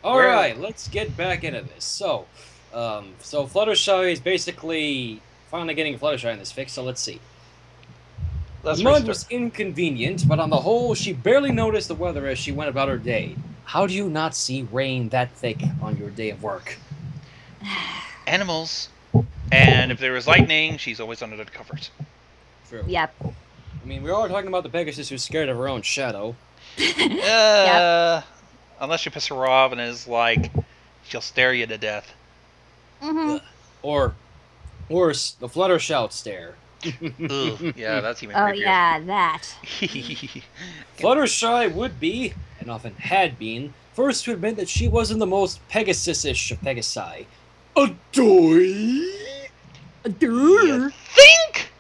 Alright, let's get back into this. So Fluttershy is basically finally getting Fluttershy in this fix, so let's see. The mud was inconvenient, but on the whole, she barely noticed the weather as she went about her day. How do you not see rain that thick on your day of work? Animals. And if there was lightning, she's always under the covers. True. Yep. I mean, we are talking about the Pegasus who's scared of her own shadow. Yep. Unless you piss her off and is like, she'll stare you to death. Mm-hmm. Or worse, the Fluttershout stare. Ooh, yeah, that's even creepier. Oh, yeah, that. Fluttershy would be, and often had been, first to admit that she wasn't the most Pegasus-ish of Pegasi. Adoy? You think?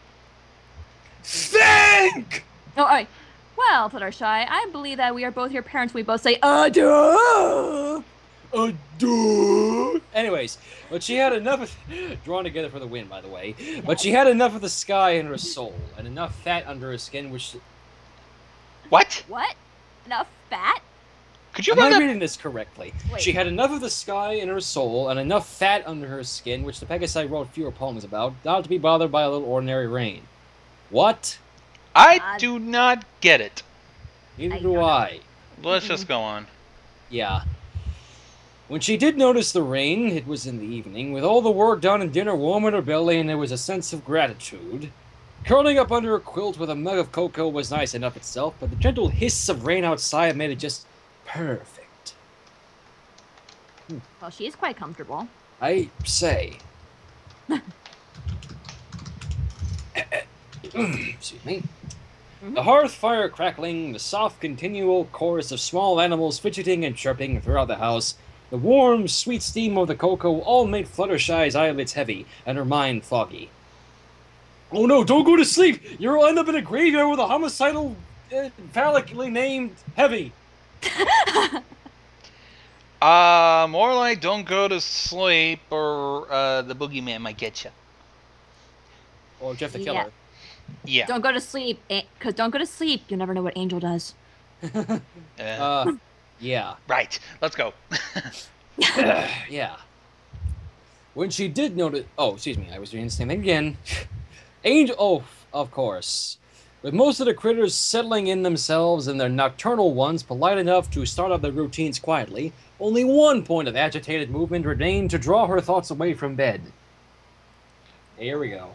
Think! Oh, all right. Well, Fluttershy, I believe that we are both your parents. We both say, adore! Adore! Anyways, but she had enough of... Drawn together for the win, by the way. But she had enough of the sky in her soul, and enough fat under her skin, which... What? What? Enough fat? Could you Am I run reading this correctly? Wait. She had enough of the sky in her soul, and enough fat under her skin, which the Pegasi wrote fewer poems about, not to be bothered by a little ordinary rain. What? I do not get it. Neither do I. Let's just go on. Yeah. When she did notice the rain, it was in the evening, with all the work done and dinner warm in her belly, and there was a sense of gratitude. Curling up under a quilt with a mug of cocoa was nice enough itself, but the gentle hiss of rain outside made it just perfect. Well, she is quite comfortable. I say. Excuse me. The hearth fire crackling, the soft continual chorus of small animals fidgeting and chirping throughout the house, the warm, sweet steam of the cocoa all made Fluttershy's eyelids heavy and her mind foggy. Oh no, don't go to sleep! You'll end up in a graveyard with a homicidal, phallically named Heavy. More like don't go to sleep or the boogeyman might get you. Or Jeff the Killer. Yeah. Don't go to sleep, because don't go to sleep. You never know what Angel does. Yeah. Right. Let's go. Yeah. When she did notice... Oh, excuse me. I was doing the same thing again. Angel... Oh, of course. With most of the critters settling in themselves and their nocturnal ones polite enough to start up their routines quietly, only one point of agitated movement remained to draw her thoughts away from bed. Here we go.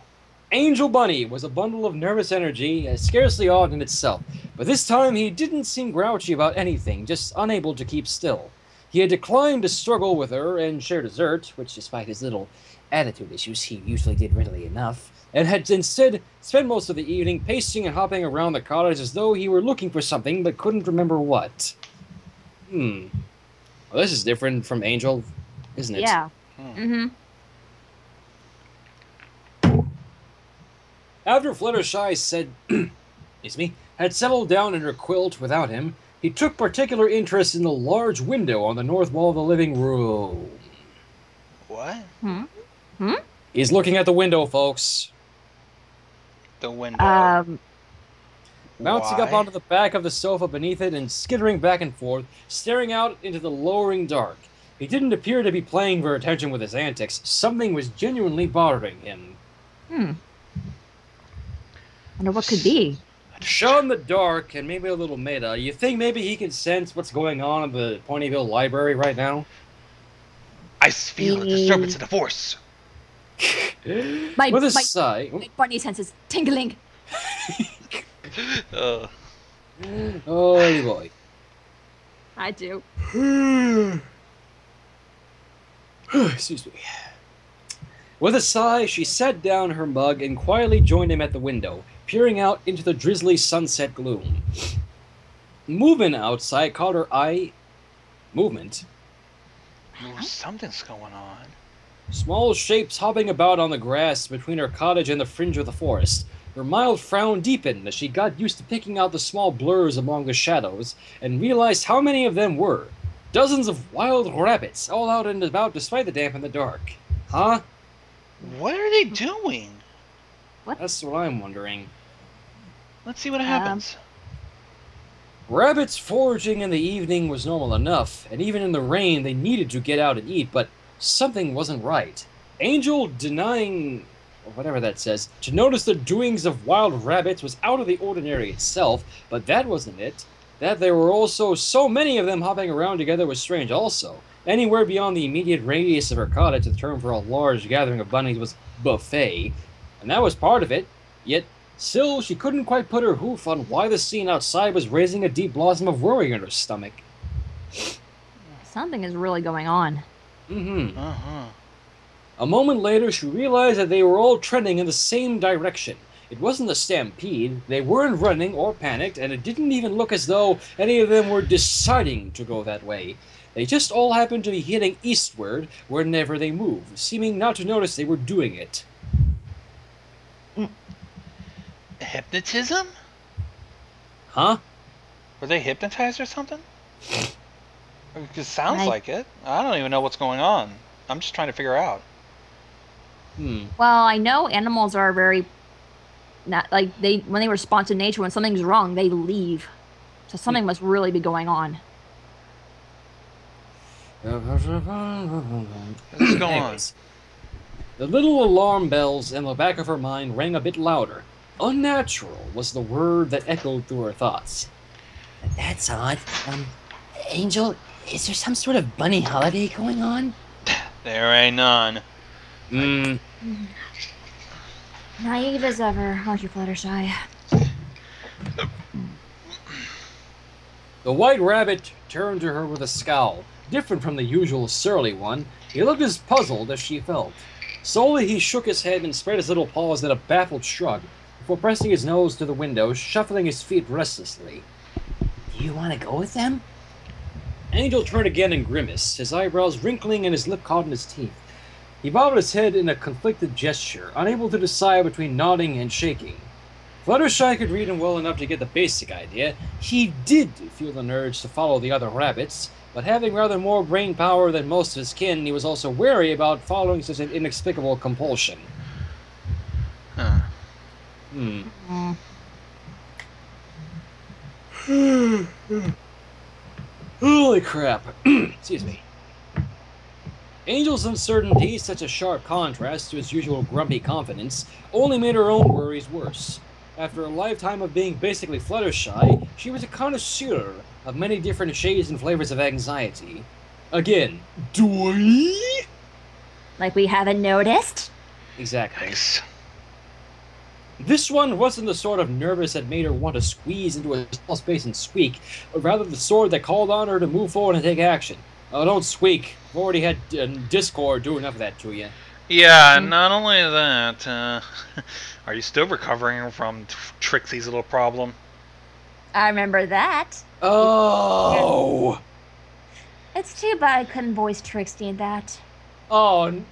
Angel Bunny was a bundle of nervous energy, scarcely odd in itself, but this time he didn't seem grouchy about anything, just unable to keep still. He had declined to struggle with her and share dessert, which despite his little attitude issues he usually did readily enough, and had instead spent most of the evening pacing and hopping around the cottage as though he were looking for something but couldn't remember what. Well, this is different from Angel, isn't it? Yeah. Mm-hmm. After Fluttershy said, excuse me, had settled down in her quilt without him, he took particular interest in the large window on the north wall of the living room. What? He's looking at the window, folks. The window. Bouncing up onto the back of the sofa beneath it and skittering back and forth, staring out into the lowering dark. He didn't appear to be playing for attention with his antics. Something was genuinely bothering him. Wonder what could be. Shot in the dark and maybe a little meta. You think maybe he can sense what's going on in the Ponyville library right now? I feel a disturbance in the force. With a sigh. My bunny senses tingling. Oh, boy. I do. Excuse me. With a sigh, she set down her mug and quietly joined him at the window, peering out into the drizzly sunset gloom. Movement outside caught her eye. Movement? Something's going on. Small shapes hopping about on the grass between her cottage and the fringe of the forest. Her mild frown deepened as she got used to picking out the small blurs among the shadows and realized how many of them were. Dozens of wild rabbits, all out and about despite the damp and the dark. Huh? What are they doing? What? That's what I'm wondering. Let's see what happens. Rabbits foraging in the evening was normal enough, and even in the rain they needed to get out and eat, but something wasn't right. Angel denying, or whatever that says, to notice the doings of wild rabbits was out of the ordinary itself, but that wasn't it. That there were also so many of them hopping around together was strange also. Anywhere beyond the immediate radius of her cottage, the term for a large gathering of bunnies was buffet, and that was part of it. Yet, still, she couldn't quite put her hoof on why the scene outside was raising a deep blossom of worry in her stomach. Something is really going on. A moment later, she realized that they were all trending in the same direction. It wasn't a stampede, they weren't running or panicked, and it didn't even look as though any of them were deciding to go that way. They just all happened to be heading eastward whenever they moved, seeming not to notice they were doing it. Hypnotism? Huh? Were they hypnotized or something? It sounds like it. I don't even know what's going on. I'm just trying to figure out. Well, I know animals are very... not like when they respond to nature, when something's wrong, they leave. So something must really be going on. What's going on? The little alarm bells in the back of her mind rang a bit louder. Unnatural was the word that echoed through her thoughts. That's odd. Angel, is there some sort of bunny holiday going on? There ain't none. Naive as ever, aren't you, Fluttershy? The white rabbit turned to her with a scowl, different from the usual surly one. He looked as puzzled as she felt. Slowly he shook his head and spread his little paws in a baffled shrug, before pressing his nose to the window, shuffling his feet restlessly. Do you want to go with them? Angel turned again and grimaced, his eyebrows wrinkling and his lip caught in his teeth. He bowed his head in a conflicted gesture, unable to decide between nodding and shaking. Fluttershy could read him well enough to get the basic idea. He did feel an urge to follow the other rabbits, but having rather more brain power than most of his kin, he was also wary about following such an inexplicable compulsion. Holy crap. Excuse me. Angel's uncertainty, such a sharp contrast to his usual grumpy confidence, only made her own worries worse. After a lifetime of being basically Fluttershy, she was a connoisseur of many different shades and flavors of anxiety. Again, doy? Like we haven't noticed? Exactly. Nice. This one wasn't the sort of nervous that made her want to squeeze into a small space and squeak, but rather the sort that called on her to move forward and take action. Oh, don't squeak. I've already had Discord do enough of that to you. Yeah, not only that, are you still recovering from Trixie's little problem? I remember that. Oh! It's too bad I couldn't voice Trixie in that. I'm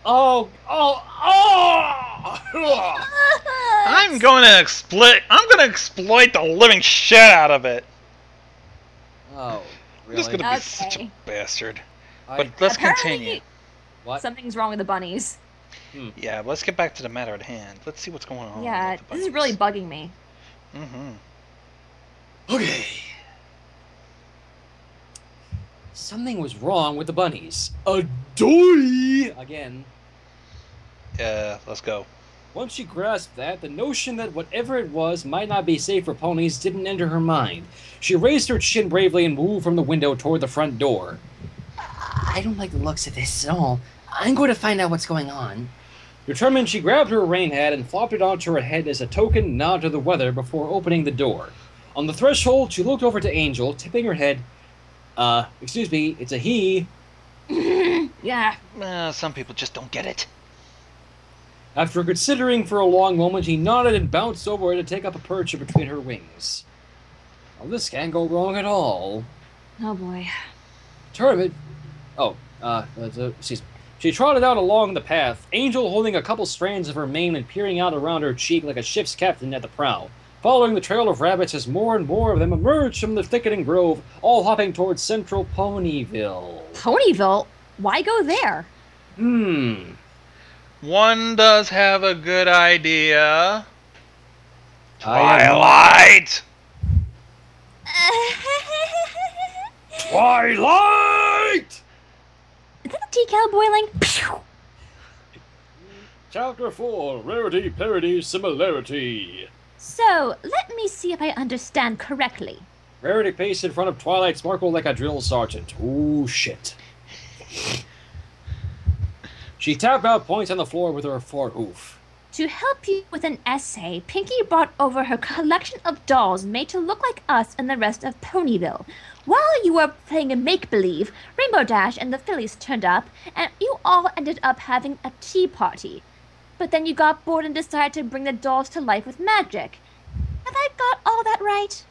gonna exploit the living shit out of it. Oh, I'm just really? gonna be such a Okay. bastard. But let's continue. What? Something's wrong with the bunnies. Yeah, let's get back to the matter at hand. Let's see what's going on. Yeah, with the this is bunnies. really bugging me. Okay. Something was wrong with the bunnies. A doy! Again. Let's go. Once she grasped that, the notion that whatever it was might not be safe for ponies didn't enter her mind. She raised her chin bravely and moved from the window toward the front door. I don't like the looks of this at all. I'm going to find out what's going on. Determined, she grabbed her rain hat and flopped it onto her head as a token nod to the weather before opening the door. On the threshold, she looked over to Angel, tipping her head. Excuse me, it's a he. Yeah. Some people just don't get it. After considering for a long moment, he nodded and bounced over to take up a perch between her wings. Well, this can't go wrong at all. Oh boy. Turbid. Excuse me. She trotted out along the path, Angel holding a couple strands of her mane and peering out around her cheek like a ship's captain at the prow, following the trail of rabbits as more and more of them emerged from the thickening grove, all hopping towards central Ponyville. Ponyville? Why go there? One does have a good idea. I am- Twilight! Twilight! Is that the tea kettle boiling? Pew! Chapter 4, Rarity, Parody, Similarity. So, let me see if I understand correctly. Rarity paced in front of Twilight, sparkled like a drill sergeant. Ooh, shit. She tapped out points on the floor with her forehoof. To help you with an essay, Pinky brought over her collection of dolls made to look like us and the rest of Ponyville. While you were playing a make-believe, Rainbow Dash and the Phillies turned up, and you all ended up having a tea party. But then you got bored and decided to bring the dolls to life with magic. Have I got all that right?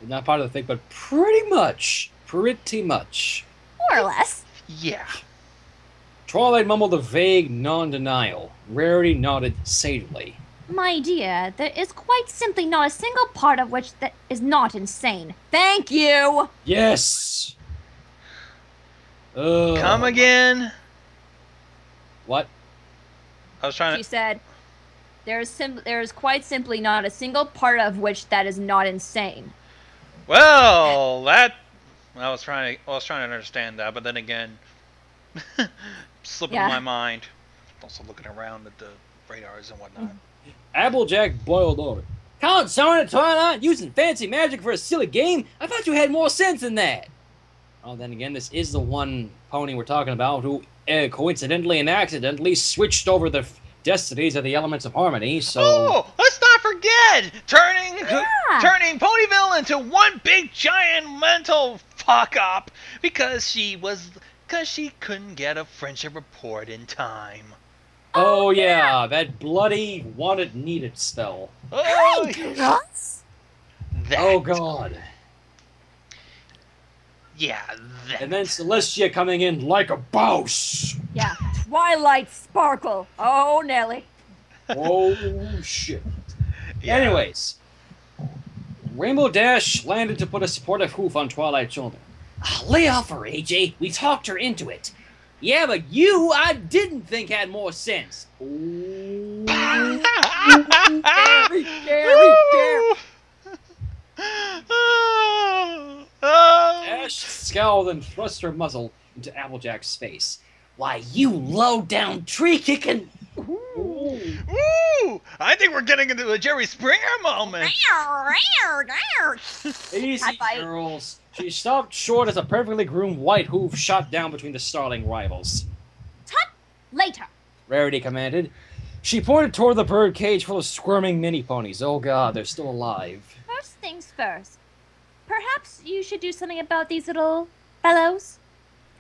Not part of the thing, but pretty much. Pretty much. More or less. Yeah. Twilight mumbled a vague non-denial. Rarity nodded sagely. My dear, there is quite simply not a single part of which that is not insane. Thank you! Yes! Come again? What? I was trying She to... said, there is quite simply not a single part of which that is not insane. Well, that... I was trying to understand that, but then again... slipping my mind. Also looking around at the radars and whatnot. Applejack boiled over. Count someone at Twilight using fancy magic for a silly game? I thought you had more sense than that. Oh, then again, this is the one pony we're talking about who coincidentally and accidentally switched over the destinies of the elements of harmony, so... Oh, let's not forget! Turning Ponyville into one big giant mental fuck-up because she couldn't get a friendship report in time. Oh yeah, that bloody wanted needed spell. Oh, Gross. Oh god. Yeah, that. And then Celestia coming in like a boss. Yeah, Twilight Sparkle. Oh, Nelly. Oh shit. Yeah. Anyways, Rainbow Dash landed to put a supportive hoof on Twilight's shoulder. Lay off her, AJ. We talked her into it. Yeah, but you, I didn't think had more sense. Scary. Dash scowled and thrust her muzzle into Applejack's face. Why, you low-down tree-kicking... Ooh, I think we're getting into a Jerry Springer moment. Easy, girls. She stopped short as a perfectly groomed white hoof shot down between the starling rivals. Tut! Later. Rarity commanded. She pointed toward the bird cage full of squirming mini-ponies. Oh god, they're still alive. First things first. Perhaps you should do something about these little fellows?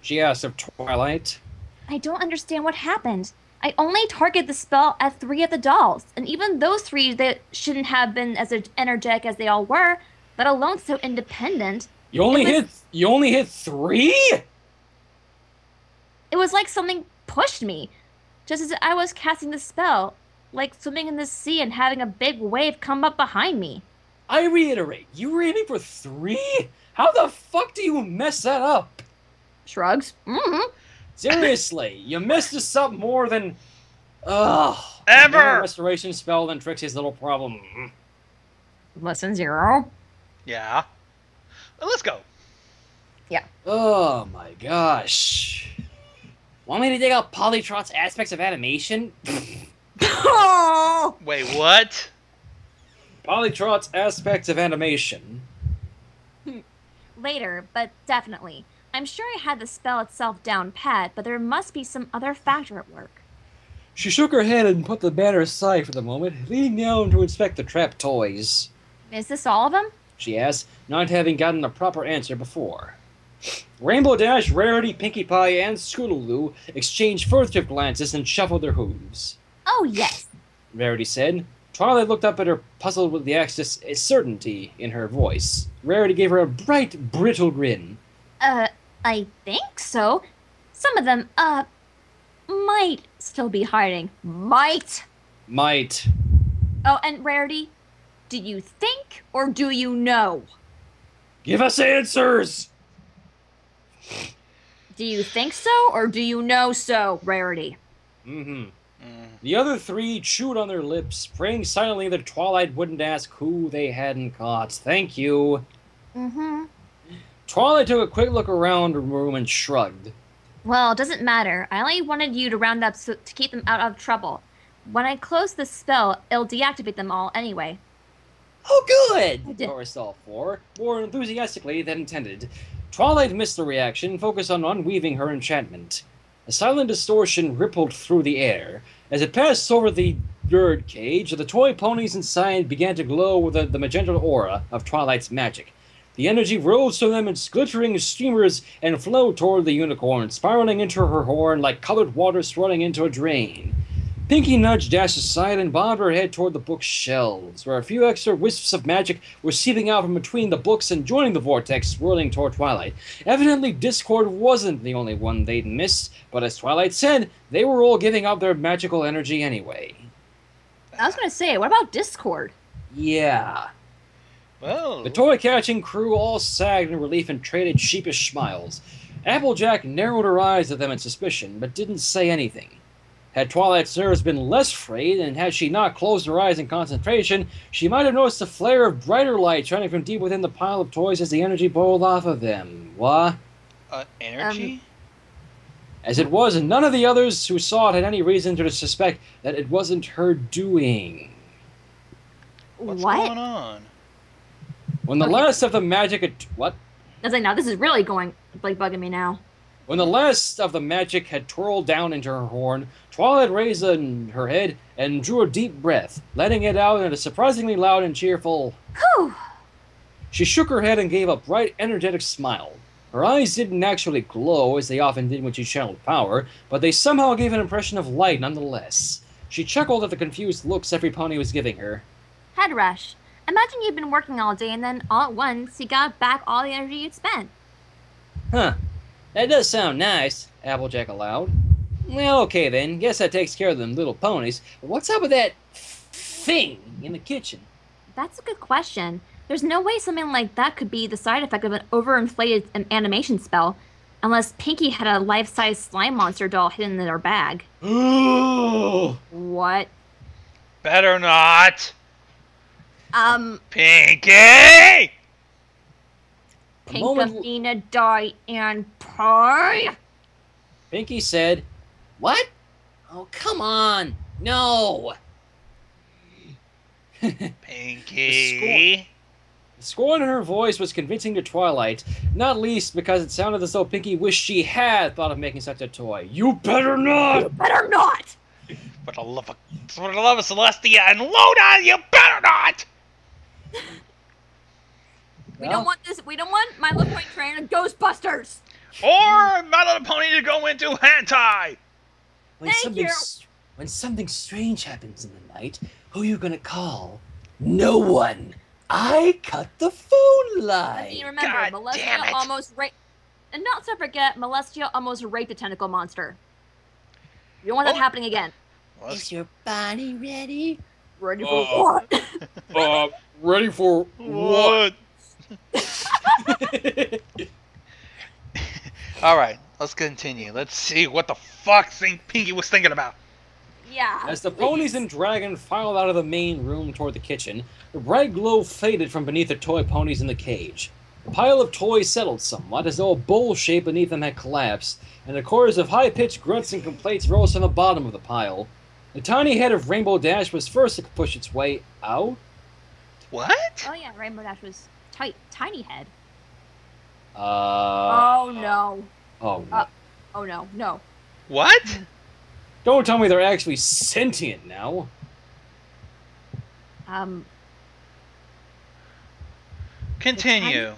She asked of Twilight. I don't understand what happened. I only targeted the spell at 3 of the dolls, and even those 3 that shouldn't have been as energetic as they all were, let alone so independent. You only hit 3? It was like something pushed me, just as I was casting the spell, like swimming in the sea and having a big wave come up behind me. I reiterate, you were aiming for 3? How the fuck do you mess that up? Shrugs. Mm-hmm. Seriously, you missed us up more than... Ever! Restoration spell than Trixie's little problem. Lesson 0. Yeah. Let's go. Yeah. Oh my gosh. Want me to dig out Polytrot's aspects of animation? Oh! Wait, what? Polytrot's aspects of animation. Later, but definitely. I'm sure I had the spell itself down pat, but there must be some other factor at work. She shook her head and put the banner aside for the moment, leaning down to inspect the trapped toys. Is this all of them? She asked, not having gotten a proper answer before. Rainbow Dash, Rarity, Pinkie Pie, and Scootaloo exchanged furtive glances and shuffled their hooves. Oh, yes. Rarity said. Twilight looked up at her, puzzled with the excess certainty in her voice. Rarity gave her a bright, brittle grin. I think so. Some of them, might still be hiding. Might. Oh, and Rarity, do you think or do you know? Give us answers! Do you think so or do you know so, Rarity? The other 3 chewed on their lips, praying silently that Twilight wouldn't ask who they hadn't caught. Thank you. Twilight took a quick look around the room and shrugged. Well, it doesn't matter. I only wanted you to round up to keep them out of trouble. When I close the spell, it'll deactivate them all anyway. Oh, good! Chorused all four, more enthusiastically than intended. Twilight missed the reaction and focused on unweaving her enchantment. A silent distortion rippled through the air. As it passed over the bird cage, the toy ponies inside began to glow with the magenta aura of Twilight's magic. The energy rose to them in glittering streamers and flowed toward the unicorn, spiraling into her horn like colored water swirling into a drain. Pinkie nudged Dash aside and bobbed her head toward the bookshelves, where a few extra wisps of magic were seeping out from between the books and joining the vortex swirling toward Twilight. Evidently, Discord wasn't the only one they'd missed, but as Twilight said, they were all giving out their magical energy anyway. I was going to say, what about Discord? Yeah. Well, The toy-catching crew all sagged in relief and traded sheepish smiles. Applejack narrowed her eyes at them in suspicion, but didn't say anything. Had Twilight's nerves been less frayed, and had she not closed her eyes in concentration, she might have noticed a flare of brighter light shining from deep within the pile of toys as the energy boiled off of them. What? energy? As it was, none of the others who saw it had any reason to suspect that it wasn't her doing. What's What? going on? When the Okay. last of the magic had... What? I was like, now this is really going, like, bugging me now. When the last of the magic had twirled down into her horn, Twilight raised her head and drew a deep breath, letting it out in a surprisingly loud and cheerful... Whew! She shook her head and gave a bright, energetic smile. Her eyes didn't actually glow, as they often did when she channeled power, but they somehow gave an impression of light nonetheless. She chuckled at the confused looks every pony was giving her. Head rush. Imagine you've been working all day and then all at once you got back all the energy you'd spent. Huh. That does sound nice, Applejack allowed. Well, okay then. Guess that takes care of them little ponies. But what's up with that thing in the kitchen? That's a good question. There's no way something like that could be the side effect of an overinflated animation spell, unless Pinkie had a life-size slime monster doll hidden in her bag. What? Better not. Pink Pinkie! Athena die and pie? Pinkie said, What? Oh, come on. No. Pinkie. The scorn in her voice was convincing to Twilight, not least because it sounded as though Pinkie wished she had thought of making such a toy. You better not! Better not! For the love of Celestia and Luna, you better not! We don't want this. We don't want My Little Pony Trainer Ghostbusters. Or My Little Pony to go into hentai! Thank you. When something strange happens in the night, who are you gonna call? No one. I cut the phone line. You remember, God damn Molestia it. almost raped... And not to forget, Molestia almost raped a tentacle monster. You don't want that Oh. happening again. Is your body ready? Ready for what? Ready for what? Alright, let's continue. Let's see what the fuck Pinkie was thinking about. Yeah. As the ponies and dragon filed out of the main room toward the kitchen, the bright glow faded from beneath the toy ponies in the cage. The pile of toys settled somewhat, as though a bowl shape beneath them had collapsed, and a chorus of high-pitched grunts and complaints rose from the bottom of the pile. The tiny head of Rainbow Dash was first to push its way out. What? Oh yeah, Rainbow Dash was tight, tiny head. Oh Oh no. no. Oh no, no. What? Don't tell me they're actually sentient now. Continue.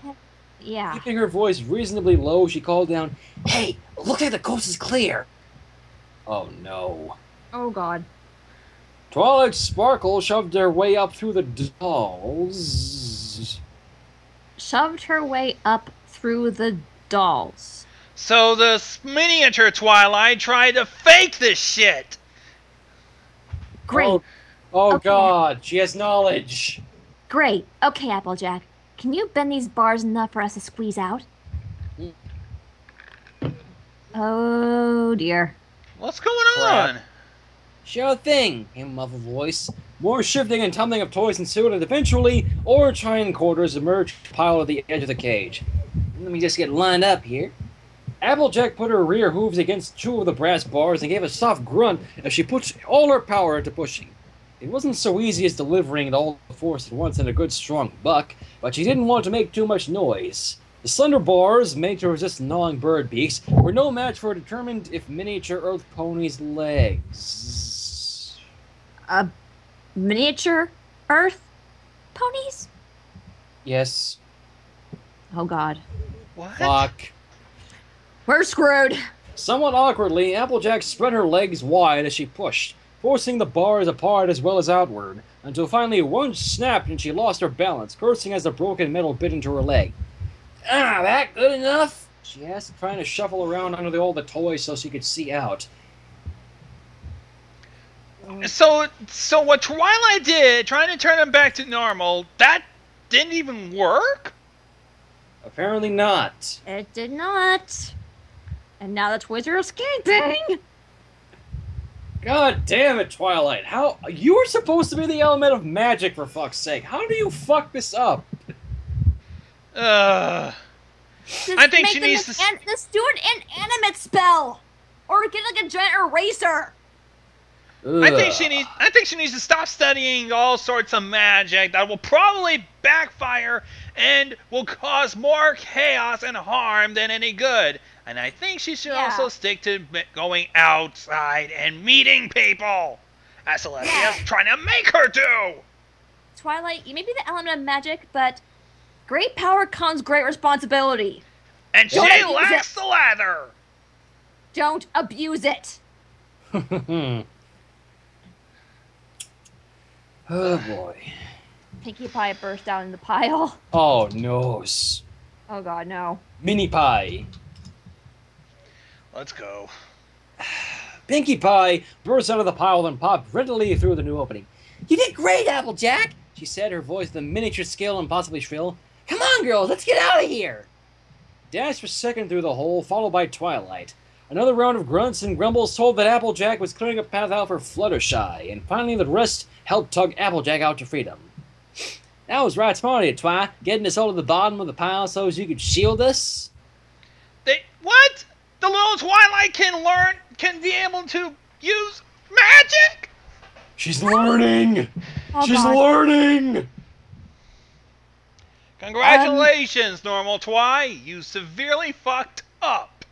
Yeah. Keeping her voice reasonably low, she called down, Hey, look like the coast is clear. "Oh no." Oh god. Twilight Sparkle shoved her way up through the dolls. Shoved her way up through the dolls. So the miniature Twilight tried to fake this shit. Great. Oh Okay. god, she has knowledge. Great. Okay, Applejack. Can you bend these bars enough for us to squeeze out? Oh dear. What's going Crap. on? Sure thing, came a muffled voice. More shifting and tumbling of toys ensued, and eventually, orange hindquarters emerged piled at the edge of the cage. Let me just get lined up here. Applejack put her rear hooves against two of the brass bars and gave a soft grunt as she put all her power into pushing. It wasn't so easy as delivering it all the force at once in a good strong buck, but she didn't want to make too much noise. The slender bars, made to resist gnawing bird beaks, were no match for a determined, if miniature, earth pony's legs. Miniature earth ponies? Yes. Oh god. What? Fuck. We're screwed. Somewhat awkwardly, Applejack spread her legs wide as she pushed, forcing the bars apart as well as outward, until finally one snapped and she lost her balance, cursing as the broken metal bit into her leg. Ah, that good enough? She asked, trying to shuffle around under all the toys so she could see out. So what Twilight did, trying to turn him back to normal, that didn't even work? Apparently not. It did not. And now the toys are escaping. God damn it, Twilight. How? You were supposed to be the element of magic, for fuck's sake. How do you fuck this up? I think she needs to... Let's do an inanimate spell! Or get like a giant eraser! I think she needs to stop studying all sorts of magic that will probably backfire and will cause more chaos and harm than any good. And I think she should also stick to going outside and meeting people, as Celestia's trying to make her do. Twilight, you may be the element of magic, but great power comes great responsibility. And she lacks the lather. Don't abuse it. Oh boy. Pinkie Pie burst out in the pile. Oh no. Oh god, no. Mini Pie. Let's go. Pinkie Pie burst out of the pile and popped readily through the new opening. You did great, Applejack! She said, her voice the miniature scale and possibly shrill. Come on, girls, let's get out of here! Dashed for second through the hole, followed by Twilight. Another round of grunts and grumbles told that Applejack was clearing a path out for Fluttershy, and finally the rest helped tug Applejack out to freedom. That was right smart of you, Twi, getting us all to the bottom of the pile so as you could shield us. What? The little Twilight can be able to use magic? She's learning! Oh, She's God. learning! Congratulations, normal Twi. You severely fucked up.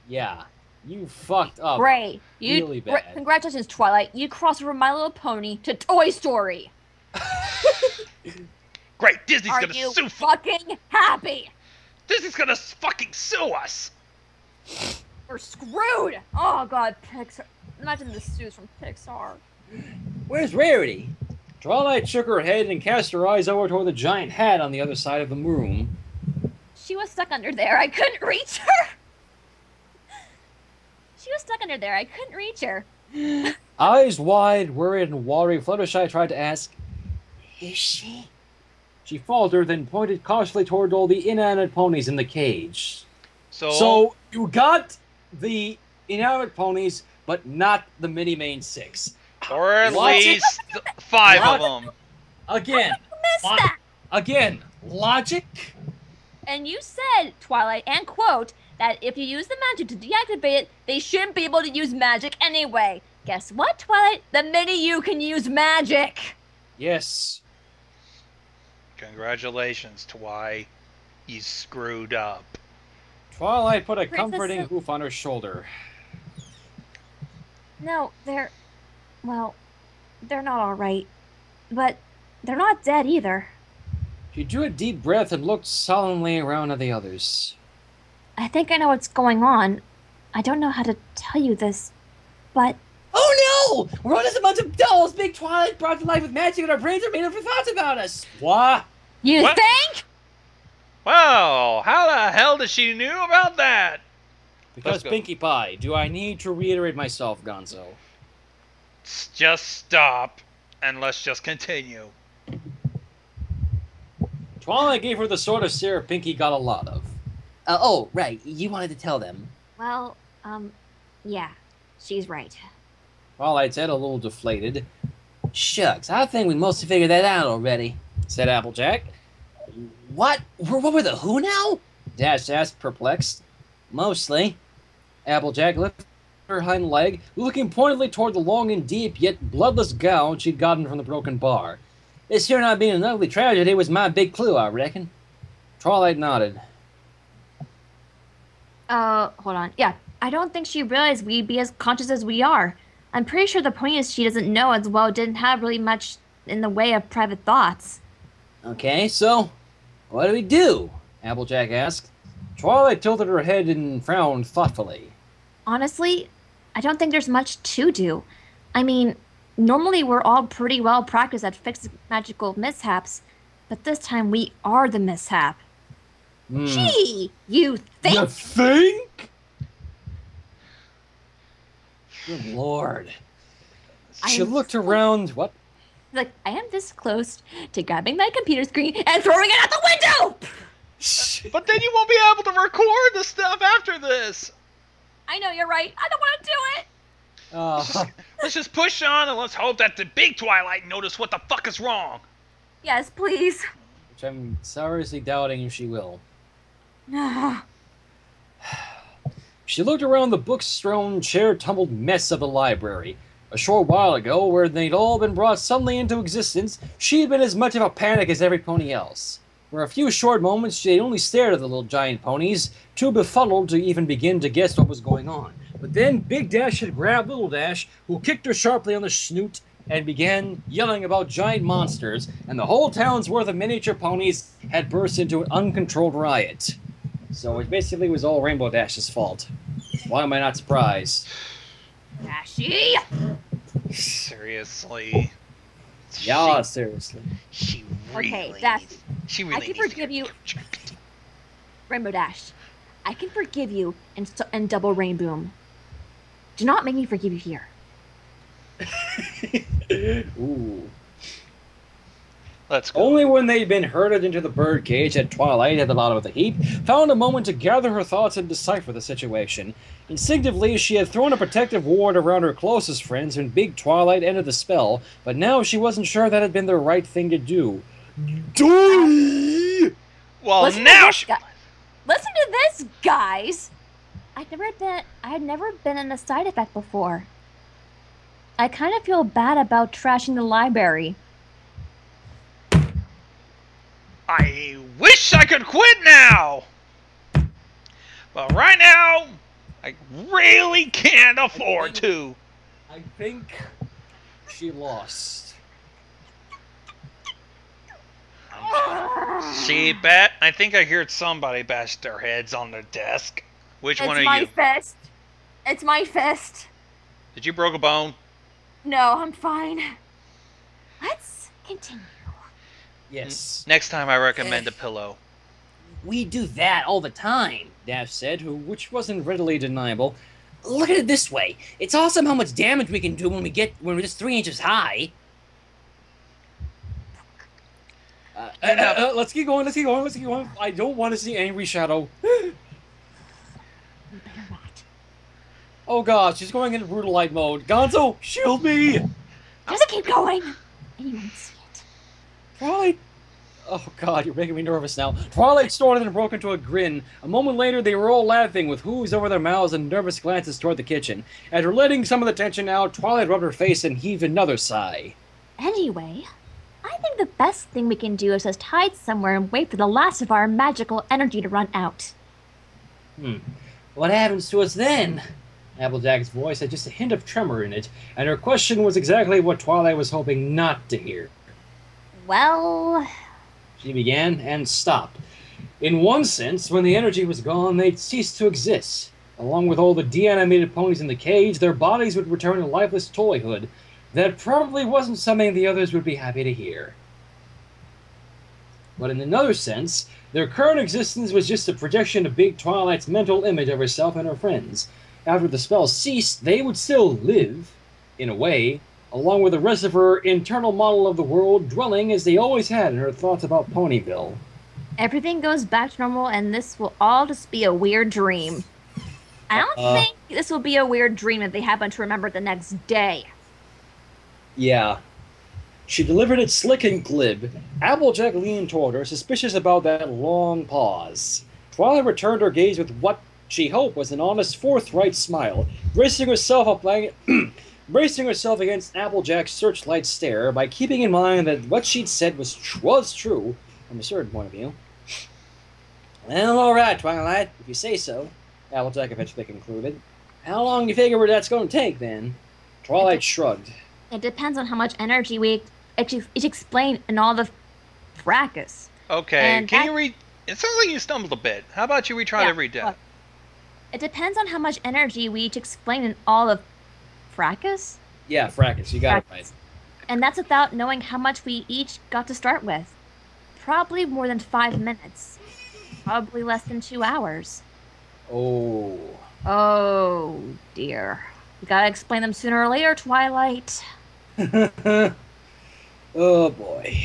Yeah, you fucked up. Great. Really bad. Congratulations, Twilight. You crossed from My Little Pony to Toy Story. Great, Disney's Are gonna you sue. fucking happy? Disney's gonna fucking sue us. We're screwed. Oh god, Pixar. Imagine the suits from Pixar. Where's Rarity? Twilight shook her head and cast her eyes over toward the giant hat on the other side of the room. She was stuck under there. I couldn't reach her. She was stuck under there. I couldn't reach her. Eyes wide, worried and watery, Fluttershy tried to ask, Is she? She faltered, then pointed cautiously toward all the inanimate ponies in the cage. So you got the inanimate ponies, but not the Mini-Main 6. or at Logic? least 5 of them. Again. Missed that. Again. Logic? And you said, Twilight, and quote, that if you use the magic to deactivate it, they shouldn't be able to use magic anyway. Guess what, Twilight? The Mini-You can use magic. Yes. Congratulations, Twi. You screwed up. Twilight put a Princess comforting Sil- hoof on her shoulder. No, they're not all right. But they're not dead either. She drew a deep breath and looked solemnly around at the others. I think I know what's going on. I don't know how to tell you this, but... Oh no! We're all just a bunch of dolls Big Twilight brought to life with magic and our brains are made up for thoughts about us! What? You What? think? Well, how the hell did she knew about that? Because Let's go. Pinkie Pie, do I need to reiterate myself, Gonzo? Just stop, and let's just continue. Twilight gave her the sort of stare Pinkie got a lot of. Oh, right. You wanted to tell them. Well, yeah. She's right. Twilight said, a little deflated. Shucks, I think we mostly figured that out already. Said Applejack. What? What were the who now? Dash asked, perplexed. Mostly. Applejack lifted her hind leg, looking pointedly toward the long and deep yet bloodless gown she'd gotten from the broken bar. This here not being an ugly tragedy was my big clue, I reckon. Twilight nodded. Hold on. Yeah, I don't think she realized we'd be as conscious as we are. I'm pretty sure the point is she doesn't know as well didn't have really much in the way of private thoughts. Okay, so, what do we do? Applejack asked. Twilight tilted her head and frowned thoughtfully. Honestly, I don't think there's much to do. I mean, normally we're all pretty well practiced at fixing magical mishaps, but this time we are the mishap. Gee, you think? You think? Good lord. She looked around. What? Like, I am this close to grabbing my computer screen and throwing it out the window! But then you won't be able to record the stuff after this. I know, you're right. I don't want to do it! Let's just push on and let's hope that the big Twilight notice what the fuck is wrong. Yes, please. Which I'm seriously doubting if she will. She looked around the book-strewn, chair-tumbled mess of the library. A short while ago, where they'd all been brought suddenly into existence, she had been as much of a panic as every pony else. For a few short moments, she had only stared at the little giant ponies, too befuddled to even begin to guess what was going on. But then Big Dash had grabbed Little Dash, who kicked her sharply on the snoot, and began yelling about giant monsters, and the whole town's worth of miniature ponies had burst into an uncontrolled riot. So it basically was all Rainbow Dash's fault. Why am I not surprised? Dashy! Seriously. Yeah, seriously. She really Okay, Dashy. She really I can needs to forgive get you. checked. Rainbow Dash. I can forgive you and Double Rainboom. Do not make me forgive you here. Ooh. Let's go. Only when they'd been herded into the birdcage had Twilight, at the bottom of the heap, found a moment to gather her thoughts and decipher the situation. Instinctively, she had thrown a protective ward around her closest friends when Big Twilight ended the spell, but now she wasn't sure that had been the right thing to do. Well, Listen now Listen to this, guys! I had never been in a side effect before. I kind of feel bad about trashing the library. I wish I could quit now! But right now, I really can't afford to. I think she lost. See, Bet, I think I heard somebody bash their heads on their desk. Which one are you? It's my fist. It's my fist. Did you broke a bone? No, I'm fine. Let's continue. Yes. Next time I recommend a pillow. We do that all the time, Dash said, which wasn't readily deniable. Look at it this way. It's awesome how much damage we can do when we're just 3 inches high. Let's keep going, let's keep going. I don't want to see Angry Shadow. You better not. Oh god, she's going into brutal light mode. Gonzo, shield me! Just keep going. And you won't see it. Twilight! Oh god, you're making me nervous now. Twilight snorted and broke into a grin. A moment later, they were all laughing, with whoos over their mouths and nervous glances toward the kitchen. After letting some of the tension out, Twilight rubbed her face and heaved another sigh. Anyway, I think the best thing we can do is just hide somewhere and wait for the last of our magical energy to run out. What happens to us then? Applejack's voice had just a hint of tremor in it, and her question was exactly what Twilight was hoping not to hear. Well... She began and stopped. In one sense, when the energy was gone, they'd cease to exist. Along with all the de-animated ponies in the cage, their bodies would return to lifeless toyhood. That probably wasn't something the others would be happy to hear. But in another sense, their current existence was just a projection of Big Twilight's mental image of herself and her friends. After the spell ceased, they would still live, in a way, along with the rest of her internal model of the world, dwelling as they always had in her thoughts about Ponyville. Everything goes back to normal, and this will all just be a weird dream. I don't think this will be a weird dream if they happen to remember it the next day. Yeah. She delivered it slick and glib. Applejack leaned toward her, suspicious about that long pause. Twilight returned her gaze with what she hoped was an honest, forthright smile, bracing herself against Applejack's searchlight stare by keeping in mind that what she'd said was true, from a certain point of view. Well, all right, Twilight, if you say so, Applejack eventually concluded. How long do you figure that's going to take, then? Twilight shrugged. It depends on how much energy we each explain in all the fracas. Okay, And can you read? It sounds like you stumbled a bit. How about you retry to read that? look. It depends on how much energy we each explain in all of fracas? Yeah, fracas, you got it right. And that's without knowing how much we each got to start with. Probably more than 5 minutes. Probably less than 2 hours. Oh. Oh, dear. We gotta explain them sooner or later, Twilight. Oh, boy.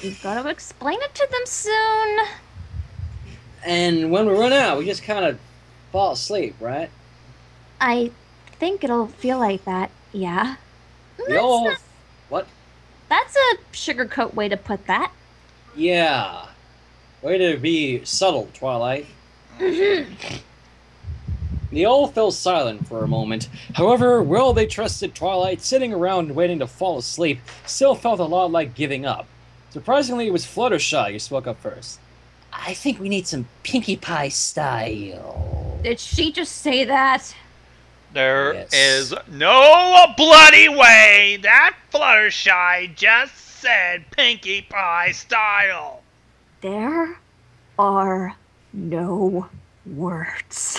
We've gotta explain it to them soon. And when we run out, we just kind of fall asleep, right? I think it'll feel like that, yeah. What? That's a sugarcoat way to put that. Yeah. Way to be subtle, Twilight. They all fell silent for a moment. However, while they trusted Twilight, sitting around waiting to fall asleep still felt a lot like giving up. Surprisingly, it was Fluttershy who spoke up first. I think we need some Pinkie Pie style. Did she just say that? There Yes. is no bloody way that Fluttershy just said Pinkie Pie style. There are no words.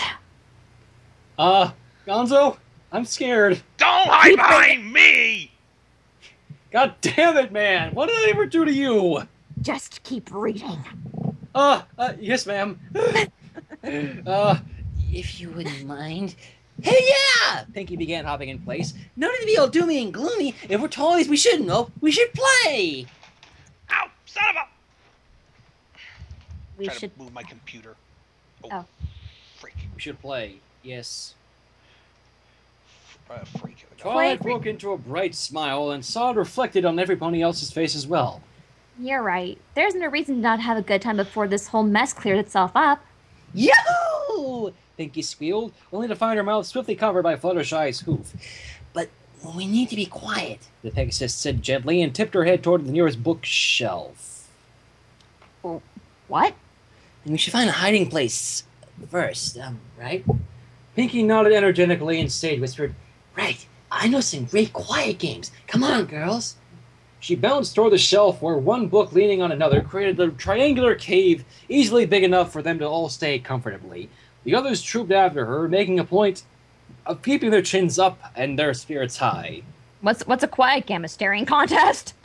Gonzo? I'm scared. Don't hide behind me! God damn it, man! What did I ever do to you? Just keep reading. Yes, ma'am. If you wouldn't mind. Hey, yeah! Pinkie began hopping in place. No need to be all doomy and gloomy. If we're toys, we shouldn't know. We should play! Ow, son of a... We Try should. to move my computer. Oh. Freak. We should play. Yes. Freak. Twilight broke into a bright smile and saw it reflected on everybody else's face as well. You're right. There's no reason to not have a good time before this whole mess cleared itself up. Yahoo! Pinkie squealed, only to find her mouth swiftly covered by Fluttershy's hoof. But we need to be quiet. The Pegasus said gently and tipped her head toward the nearest bookshelf. What? And we should find a hiding place first, right? Pinkie nodded energetically and Sage whispered, Right. I know some great quiet games. Come on, girls. She bounced toward the shelf where one book leaning on another created a triangular cave easily big enough for them to all stay comfortably. The others trooped after her, making a point of keeping their chins up and their spirits high. What's a quiet game? A staring contest?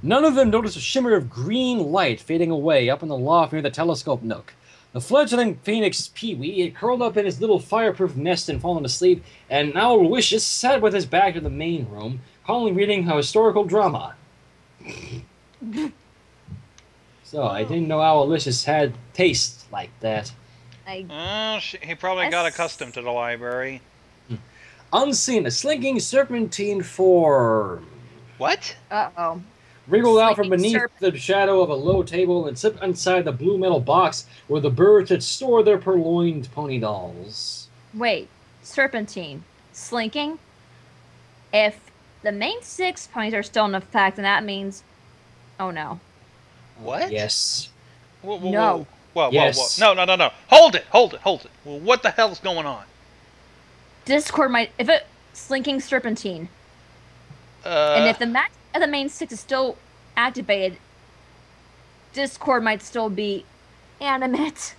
None of them noticed a shimmer of green light fading away up in the loft near the telescope nook. The fledgling Phoenix Pee-wee had curled up in his little fireproof nest and fallen asleep, and Aloysius sat with his back to the main room, calmly reading a historical drama. So, I didn't know Aloysius had taste like that. He probably got accustomed to the library. Unseen, a slinking serpentine form What? Uh-oh. wriggled out from Slinking beneath the shadow of a low table and slipped inside the blue metal box where the birds had stored their purloined pony dolls. Wait. Serpentine. Slinking? If the main 6 ponies are still in effect, then that means... Oh, no. What? Yes. No. Whoa. Yes. No. Hold it. Well, what the hell's going on? Discord might... If it... Slinking Serpentine. And if the max of the main 6 is still activated, Discord might still be animate.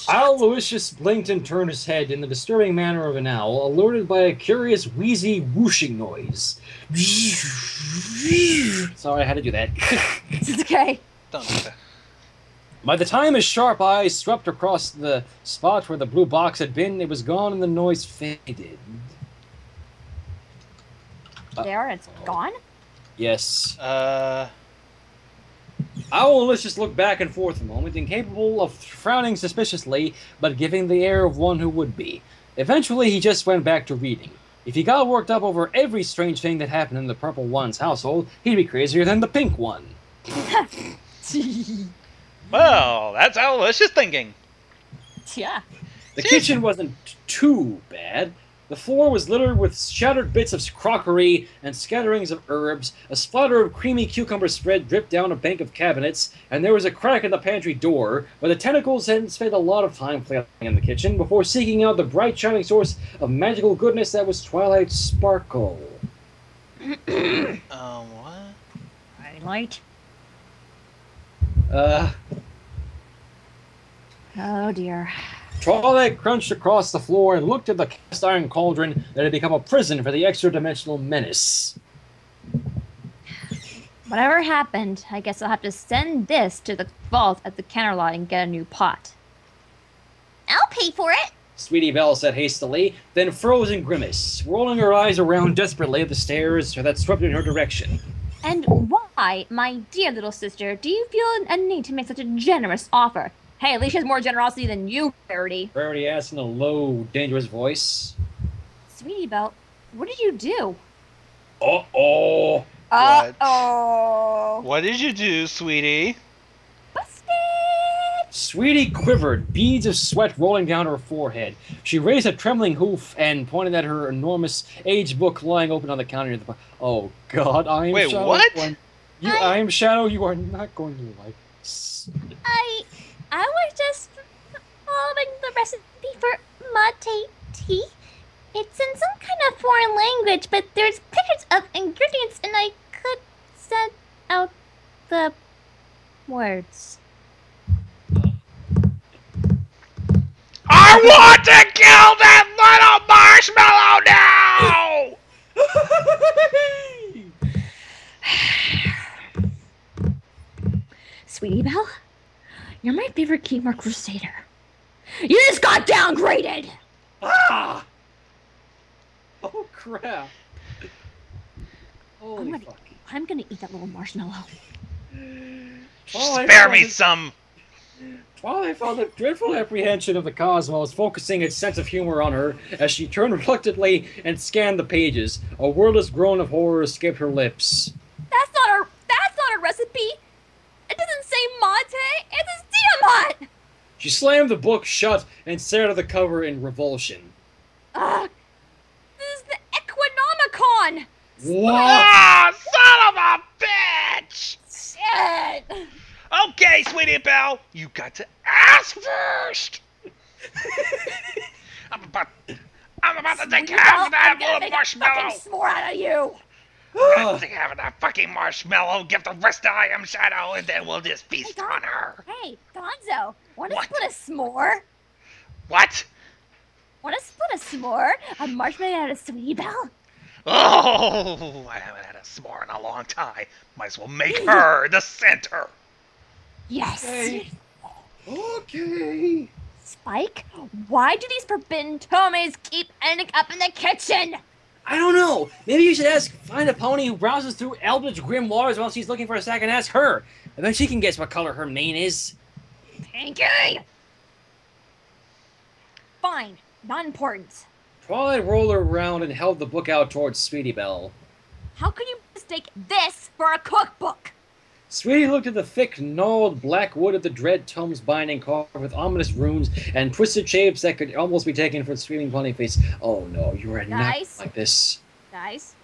Aloysius blinked and turned his head in the disturbing manner of an owl, alerted by a curious wheezy whooshing noise. Sorry, I had to do that. It's okay. Don't do that. By the time his sharp eyes swept across the spot where the blue box had been, it was gone and the noise faded. There, it's gone? Yes. Aloysius looked back and forth a moment, incapable of frowning suspiciously, but giving the air of one who would be. Eventually, he just went back to reading. If he got worked up over every strange thing that happened in the Purple One's household, he'd be crazier than the Pink One. Well, that's how Alicia's thinking. Yeah. The kitchen wasn't too bad. The floor was littered with shattered bits of crockery and scatterings of herbs. A splatter of creamy cucumber spread dripped down a bank of cabinets, and there was a crack in the pantry door, but the tentacles hadn't spent a lot of time flailing in the kitchen before seeking out the bright shining source of magical goodness that was Twilight Sparkle. What? Twilight? Oh dear. Twilight crunched across the floor and looked at the cast iron cauldron that had become a prison for the extra-dimensional menace. Whatever happened, I guess I'll have to send this to the vault at the counter lot and get a new pot. I'll pay for it! Sweetie Belle said hastily, then froze in grimace, rolling her eyes around desperately at the stairs that swept in her direction. And why, my dear little sister, do you feel a need to make such a generous offer? Hey, at least she has more generosity than you, Rarity. Rarity asked in a low, dangerous voice. Sweetie Belle, what did you do? Uh-oh. Uh-oh. What did you do, sweetie? Busted! Sweetie quivered, beads of sweat rolling down her forehead. She raised a trembling hoof and pointed at her enormous age book lying open on the counter near the... Oh, God, I am Wait, Shadow. what? I am Shadow, you are not going to like this. I was just following the recipe for mate tea. It's in some kind of foreign language, but there's pictures of ingredients and I could send out the words. I want to kill that little marshmallow now! Sweetie Belle, you're my favorite keyboard crusader. You just got downgraded! Ah! Oh, crap. Holy fuck. I'm gonna eat that little marshmallow. Spare me some! Twilight felt a dreadful apprehension of the cosmos, focusing its sense of humor on her as she turned reluctantly and scanned the pages. A wordless groan of horror escaped her lips. That's not a recipe! It doesn't say mate, it says Tiamat! She slammed the book shut and stared at the cover in revulsion. This is the Economicon! What? Ah, son of a bitch! Shit! Okay, Sweetie Belle, you got to ask first! I'm about to take half of that little marshmallow! S'more out of you! I'm gonna take half of that fucking marshmallow, give the rest to IMShadow, and then we'll just feast on her! Hey, Gonzo, wanna What? split a s'more? What? Wanna split a s'more? A marshmallow out of Sweetie Belle? Oh, I haven't had a s'more in a long time. Might as well make her the center! Yes! Okay. Okay. Spike, why do these forbidden Ponies keep ending up in the kitchen? I don't know. Maybe you should find a pony who browses through Eldritch Grim waters while she's looking for a sack and ask her. I bet she can guess what color her mane is. Pinky! Fine, not important. Twilight rolled around and held the book out towards Sweetie Belle. How could you mistake this for a cookbook? Sweetie looked at the thick, gnarled black wood of the dread tome's binding, carved with ominous runes and twisted shapes that could almost be taken for a screaming pony face. Oh no, you are not Guys? like this. Guys?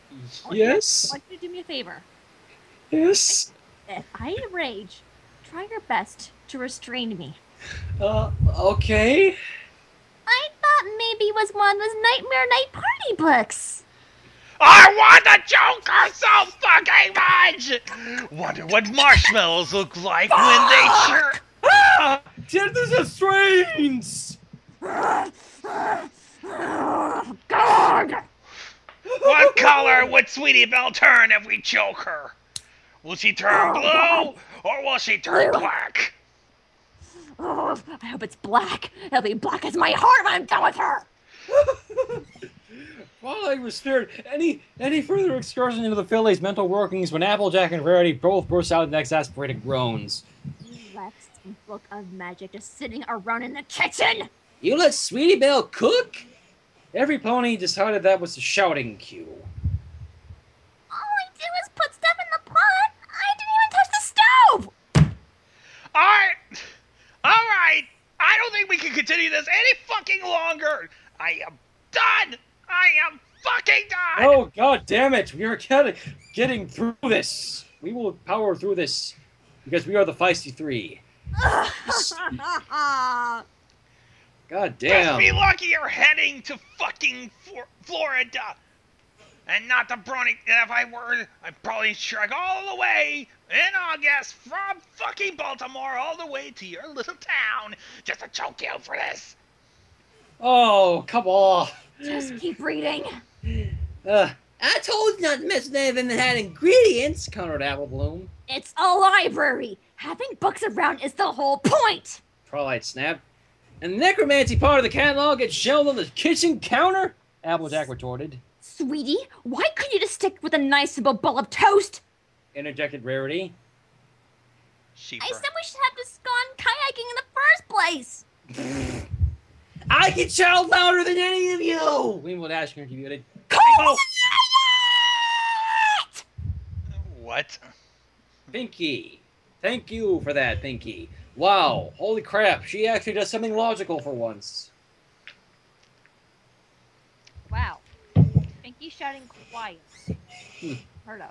Yes? I want you to do me a favor. Yes? If I rage, try your best to restrain me. Okay. I thought maybe it was one of those Nightmare Night Party books. I want the Joker so fucking much! Wonder what marshmallows look like when they chirp. Ah! This is strange! God! What color would Sweetie Belle turn if we choke her? Will she turn blue or will she turn black? Oh, I hope it's black. It'll be black as my heart when I'm done with her. Twilight was scared. Any further excursion into the filly's mental workings when Applejack and Rarity both burst out in exasperated groans. You left some book of magic just sitting around in the kitchen. You let Sweetie Belle cook? Every pony decided that was the shouting cue. All I did was put stuff in the pot. I didn't even touch the think we can continue this any fucking longer. I am done. I am fucking done. Oh, god damn it. We are getting through this. We will power through this because we are the Feisty Three. God damn. Just be lucky you're heading to fucking Florida and not to Brony. If I were, I'd probably shrug all the way in August from fucking Baltimore all the way to your little town just to choke you for this. Oh, come on. Just keep reading. I told you not to mess with anything that had ingredients, countered Apple Bloom. It's a library. Having books around is the whole point. Twilight snapped. And the necromancy part of the catalog gets shelved on the kitchen counter? Applejack retorted. Sweetie, why couldn't you just stick with a nice simple bowl of toast? Interjected Rarity. I said we should have just gone kayaking in the first place. I can shout louder than any of you! Weeble Dash contributed. Oh. What? Pinky. Thank you for that, Pinky. Wow, holy crap, she actually does something logical for once. Wow. Pinky shouting quiet. Heard of.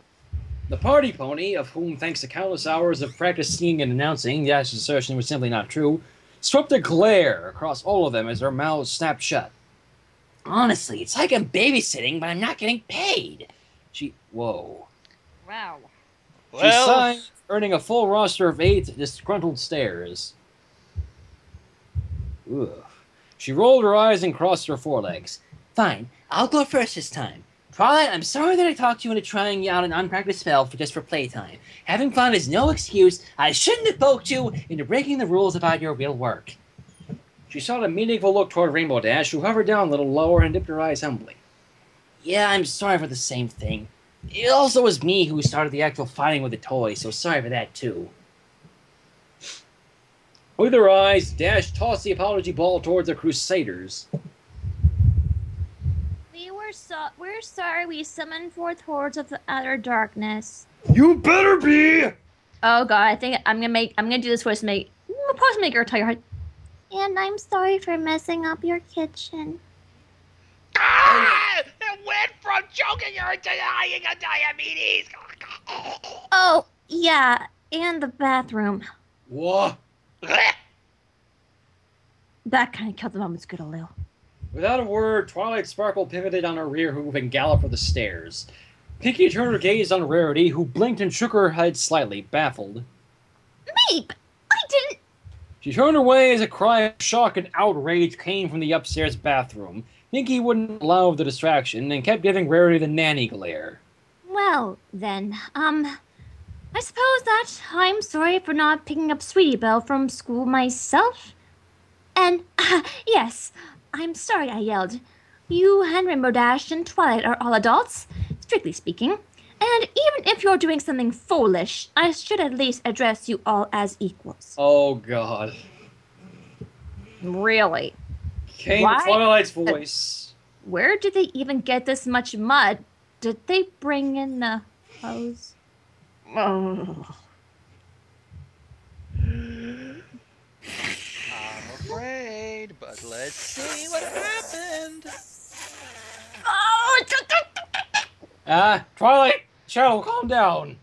The party pony, of whom thanks to countless hours of practice singing and announcing, the assertion was simply not true, swept a glare across all of them as their mouths snapped shut. Honestly, it's like I'm babysitting, but I'm not getting paid. Whoa. Wow. She sighed, earning a full roster of 8 disgruntled stares. Ugh. She rolled her eyes and crossed her forelegs. Fine, I'll go first this time. Twilight, I'm sorry that I talked you into trying out an unpracticed spell just for playtime. Having fun is no excuse. I shouldn't have poked you into breaking the rules about your real work. She shot a meaningful look toward Rainbow Dash, who hovered down a little lower and dipped her eyes humbly. Yeah, I'm sorry for the same thing. It also was me who started the actual fighting with the toy, so sorry for that too. With her eyes, Dash tossed the apology ball towards the Crusaders. We're sorry we summoned forth hordes of the utter darkness. You better be! Oh god, I think I'm gonna do this voice to make her tell your heart. And I'm sorry for messing up your kitchen. Ah! It went from choking her to dying of diabetes. Oh, yeah, and the bathroom. What? That kind of killed the moment's good, Lil. Without a word, Twilight Sparkle pivoted on her rear hoof and galloped for the stairs. Pinky turned her gaze on Rarity, who blinked and shook her head slightly, baffled. Meep! I didn't... She turned away as a cry of shock and outrage came from the upstairs bathroom. Pinky wouldn't allow the distraction and kept giving Rarity the nanny glare. Well, then, I suppose that I'm sorry for not picking up Sweetie Belle from school myself. And, yes, I'm sorry I yelled. You and Rainbow Dash and Twilight are all adults, strictly speaking. And even if you're doing something foolish, I should at least address you all as equals. Oh, God. Really? Came Twilight's voice. Where did they even get this much mud? Did they bring in the hose? Oh. I'm afraid, but let's see what happened. Oh! Twilight, Shadow, calm down.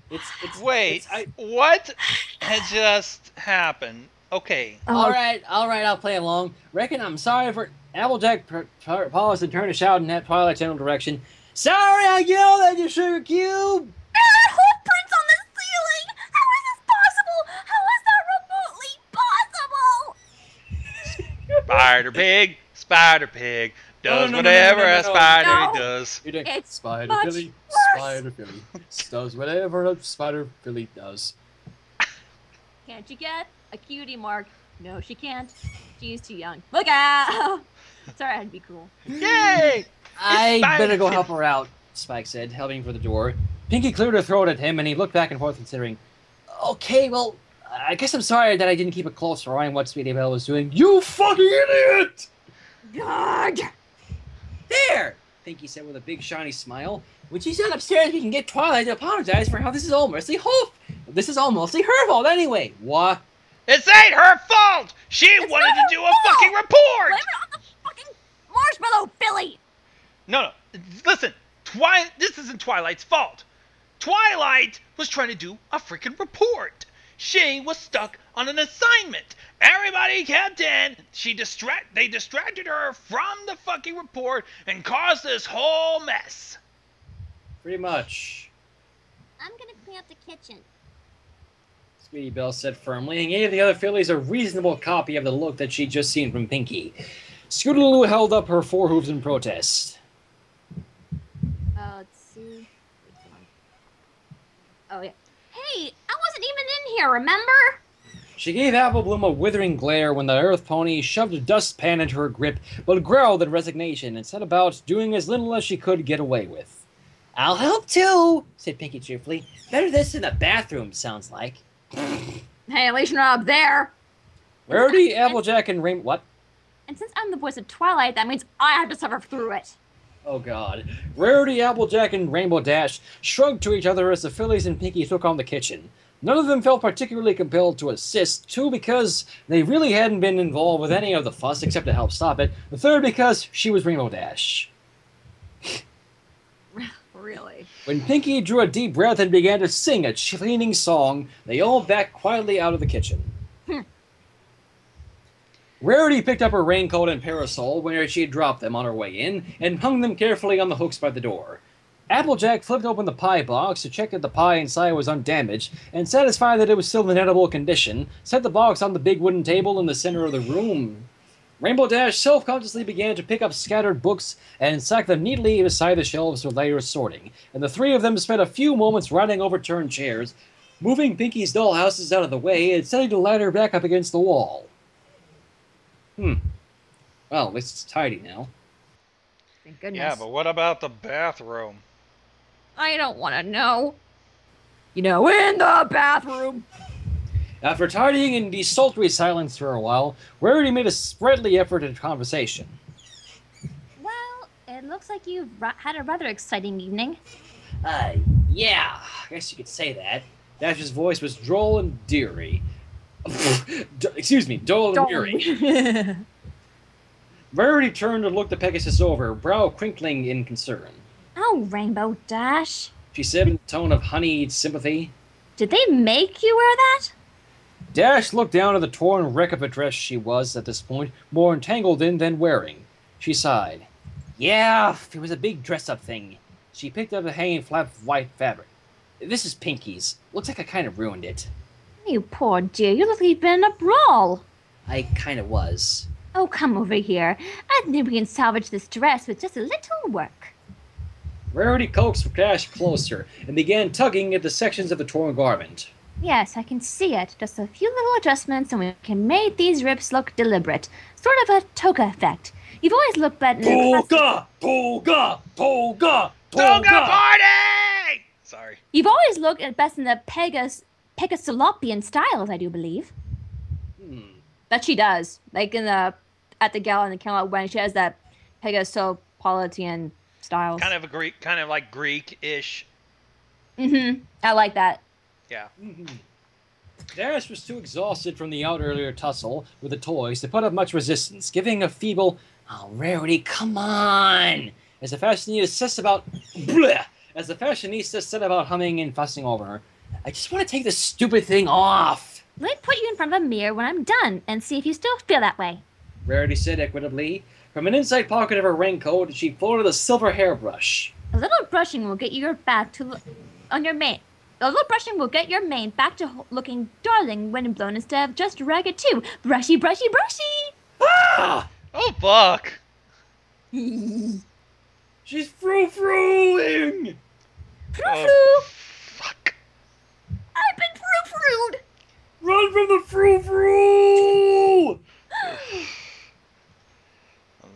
What had just happened? Okay. All right, I'll play along. Reckon I'm sorry for... Applejack paused and turned to shout in that Twilight general direction. Sorry I yelled at your sugar cube! That whole prints on the ceiling! How is this possible? How is that remotely possible? Spider Pig does whatever a spider does. You're doing It's Spider much Philly, worse. Spider Philly does whatever a Spider Philly does. Can't you get a cutie mark? No, she can't. She's too young. Look out! Sorry, I had to be cool. Yay! I better go help her out, Spike said, helping for the door. Pinky cleared her throat at him, and he looked back and forth, considering, okay, well, I guess I'm sorry that I didn't keep a closer eye on what Sweetie Belle was doing. You fucking idiot! God! There! Pinky said with a big shiny smile. When she's done upstairs, we can get Twilight to apologize for how this is all mostly her fault anyway. What? This ain't her fault! She wanted to do a fucking report! Blame it on the fucking marshmallow, Billy! No. Listen, this isn't Twilight's fault. Twilight was trying to do a freaking report. She was stuck on an assignment. Everybody kept in. They distracted her from the fucking report and caused this whole mess. Pretty much. I'm gonna clean up the kitchen. Sweetie Belle said firmly, and gave the other fillies a reasonable copy of the look that she'd just seen from Pinky. Scootaloo held up her forehooves in protest. Let's see. Oh, yeah. Hey, I wasn't even in here, remember? She gave Apple Bloom a withering glare when the Earth Pony shoved a dustpan into her grip, but growled in resignation and set about doing as little as she could get away with. I'll help too, said Pinky cheerfully. Better this than the bathroom, sounds like. Hey, at least you're not up there. Rarity, Applejack, and Rain... What? And since I'm the voice of Twilight, that means I have to suffer through it. Oh, God. Rarity, Applejack, and Rainbow Dash shrugged to each other as the fillies and Pinky took on the kitchen. None of them felt particularly compelled to assist, two because they really hadn't been involved with any of the fuss except to help stop it, the third because she was Rainbow Dash. Really? When Pinky drew a deep breath and began to sing a cleaning song, they all backed quietly out of the kitchen. Rarity picked up her raincoat and parasol where she had dropped them on her way in, and hung them carefully on the hooks by the door. Applejack flipped open the pie box to check that the pie inside was undamaged, and satisfied that it was still in edible condition, set the box on the big wooden table in the center of the room. Rainbow Dash self-consciously began to pick up scattered books and stack them neatly beside the shelves for later sorting, and the three of them spent a few moments riding overturned chairs, moving Pinky's dollhouses out of the way and setting the ladder back up against the wall. Well, at least it's tidy now. Thank goodness. Yeah, but what about the bathroom? I don't want to know. You know, in the bathroom. After tidying in desultory silence for a while, Rarity made a sprightly effort at conversation. Well, it looks like you've had a rather exciting evening. Yeah, I guess you could say that. Dash's voice was droll and deary. Excuse me, dull and weary. Rarity turned and looked the Pegasus over, brow crinkling in concern. Oh, Rainbow Dash. She said in a tone of honeyed sympathy. Did they make you wear that? Dash looked down at the torn wreck of a dress she was, at this point, more entangled in than wearing. She sighed. Yeah, it was a big dress-up thing. She picked up a hanging flap of white fabric. This is Pinky's. Looks like I kind of ruined it. You poor dear, you look like you've been in a brawl. I kind of was. Oh, come over here. I think we can salvage this dress with just a little work. Rarity coaxed Dash closer and began tugging at the sections of the torn garment. Yes, I can see it. Just a few little adjustments and we can make these rips look deliberate. Sort of a toga effect. You've always looked better in a Toga party! Sorry. You've always looked at best in the Pegasolopian styles, I do believe. That she does. Like at the gala in the Camelot when she has that Pegasopolitan styles. Kind of like Greek-ish. I like that. Yeah. Dash was too exhausted from the earlier tussle with the toys to put up much resistance, giving a feeble, "Oh, Rarity, come on!" as the fashionista set about humming and fussing over her. I just want to take this stupid thing off. Let me put you in front of a mirror when I'm done and see if you still feel that way. Rarity said equitably. From an inside pocket of her raincoat, she pulled out a silver hairbrush. A little brushing will get your back to on your mane. A little brushing will get your mane back to looking darling when blown instead of just ragged too. Brushy, brushy, brushy. Ah! Oh, fuck. She's frou-frouing! Frou-frou! Fuck. I've been frou-froued! Run from the frou-frou!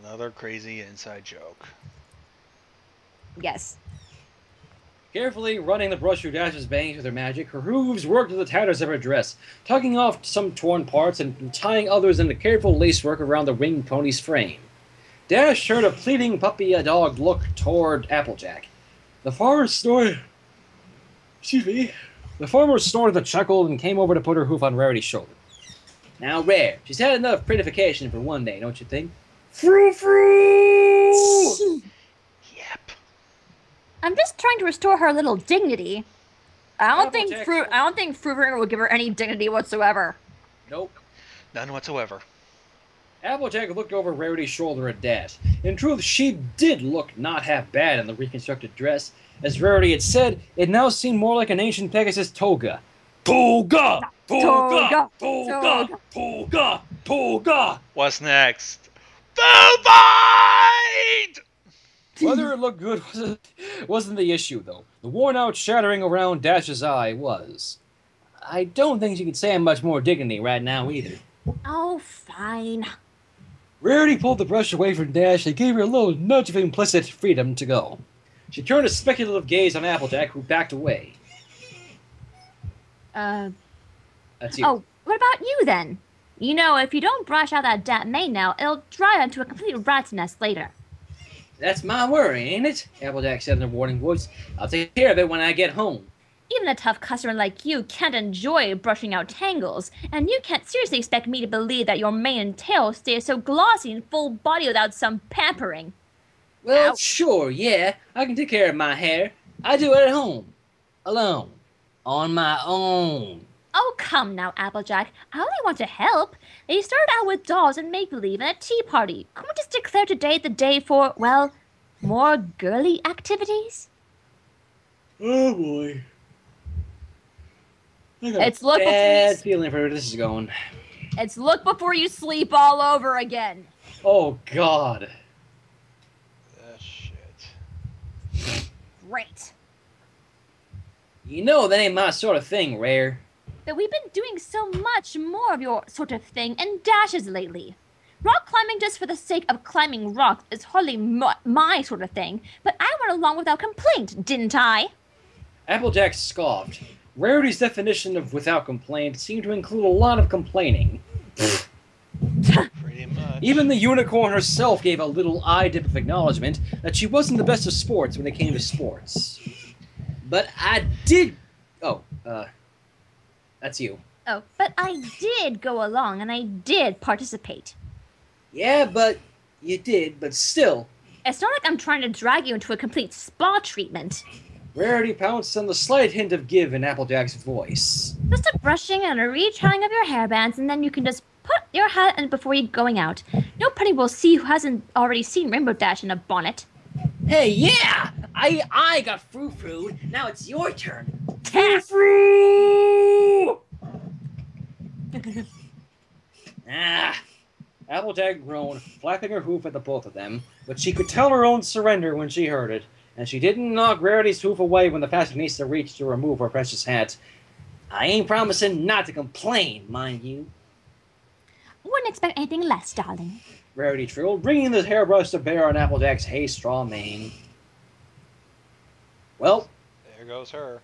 Another crazy inside joke. Yes. Carefully running the brush through Dash's bangs with her magic, her hooves worked at the tatters of her dress, tugging off some torn parts and tying others into careful lacework around the winged pony's frame. Dash turned a pleading puppy-dog look toward Applejack. The farmer snorted and chuckled and came over to put her hoof on Rarity's shoulder. Now, Rare, she's had enough prettification for one day, don't you think? Frou-frou! Yep. I'm just trying to restore her little dignity. I don't think Fruit will give her any dignity whatsoever. Nope. None whatsoever. Applejack looked over Rarity's shoulder at Dash. In truth, she did look not half bad in the reconstructed dress. As Rarity had said, it now seemed more like an ancient Pegasus toga. Toga! Toga! Toga! Toga! Toga! What's next? Food fight! Whether it looked good wasn't the issue, though. The worn-out shattering around Dash's eye was. I don't think she could say I'm much more dignity right now, either. Oh, fine. Rarity pulled the brush away from Dash and gave her a little nudge of implicit freedom to go. She turned a speculative gaze on Applejack, who backed away. That's you. Oh, what about you, then? You know, if you don't brush out that damp mane now, it'll dry into a complete rat's nest later. That's my worry, ain't it? Applejack said in a warning voice. I'll take care of it when I get home. Even a tough customer like you can't enjoy brushing out tangles, and you can't seriously expect me to believe that your mane and tail stay so glossy and full body without some pampering. Well, Ouch. sure, yeah. I can take care of my hair. I do it at home. Alone. On my own. Oh, come now, Applejack. I only want to help. They started out with dolls and make-believe and a tea party. Couldn't we just declare today the day for, well, more girly activities? Oh, boy. It's look bad feeling for where this is going. It's look before you sleep all over again. Oh, God. Shit. Great. You know that ain't my sort of thing, Rare. But we've been doing so much more of your sort of thing in Dashes lately. Rock climbing just for the sake of climbing rocks is hardly my sort of thing, but I went along without complaint, didn't I? Applejack scoffed. Rarity's definition of without complaint seemed to include a lot of complaining. Pretty much. Even the unicorn herself gave a little eye dip of acknowledgement that she wasn't the best of sports when it came to sports. But I did... Oh, that's you. Oh, but I did go along and I did participate. Yeah, but you did, but still. It's not like I'm trying to drag you into a complete spa treatment. Rarity pounced on the slight hint of give in Applejack's voice. Just a brushing and a retying of your hairbands, and then you can just put your hat in before you're going out. Nobody will see who hasn't already seen Rainbow Dash in a bonnet. Hey, yeah! I got frou-frou. Now it's your turn. Frou-frou! Applejack groaned, flapping her hoof at the both of them, but she could tell her own surrender when she heard it, and she didn't knock Rarity's hoof away when the fashionista reached to remove her precious hat. I ain't promising not to complain, mind you. Wouldn't expect anything less, darling. Rarity trilled, bringing the hairbrush to bear on Applejack's hay-straw mane. Well, There goes her.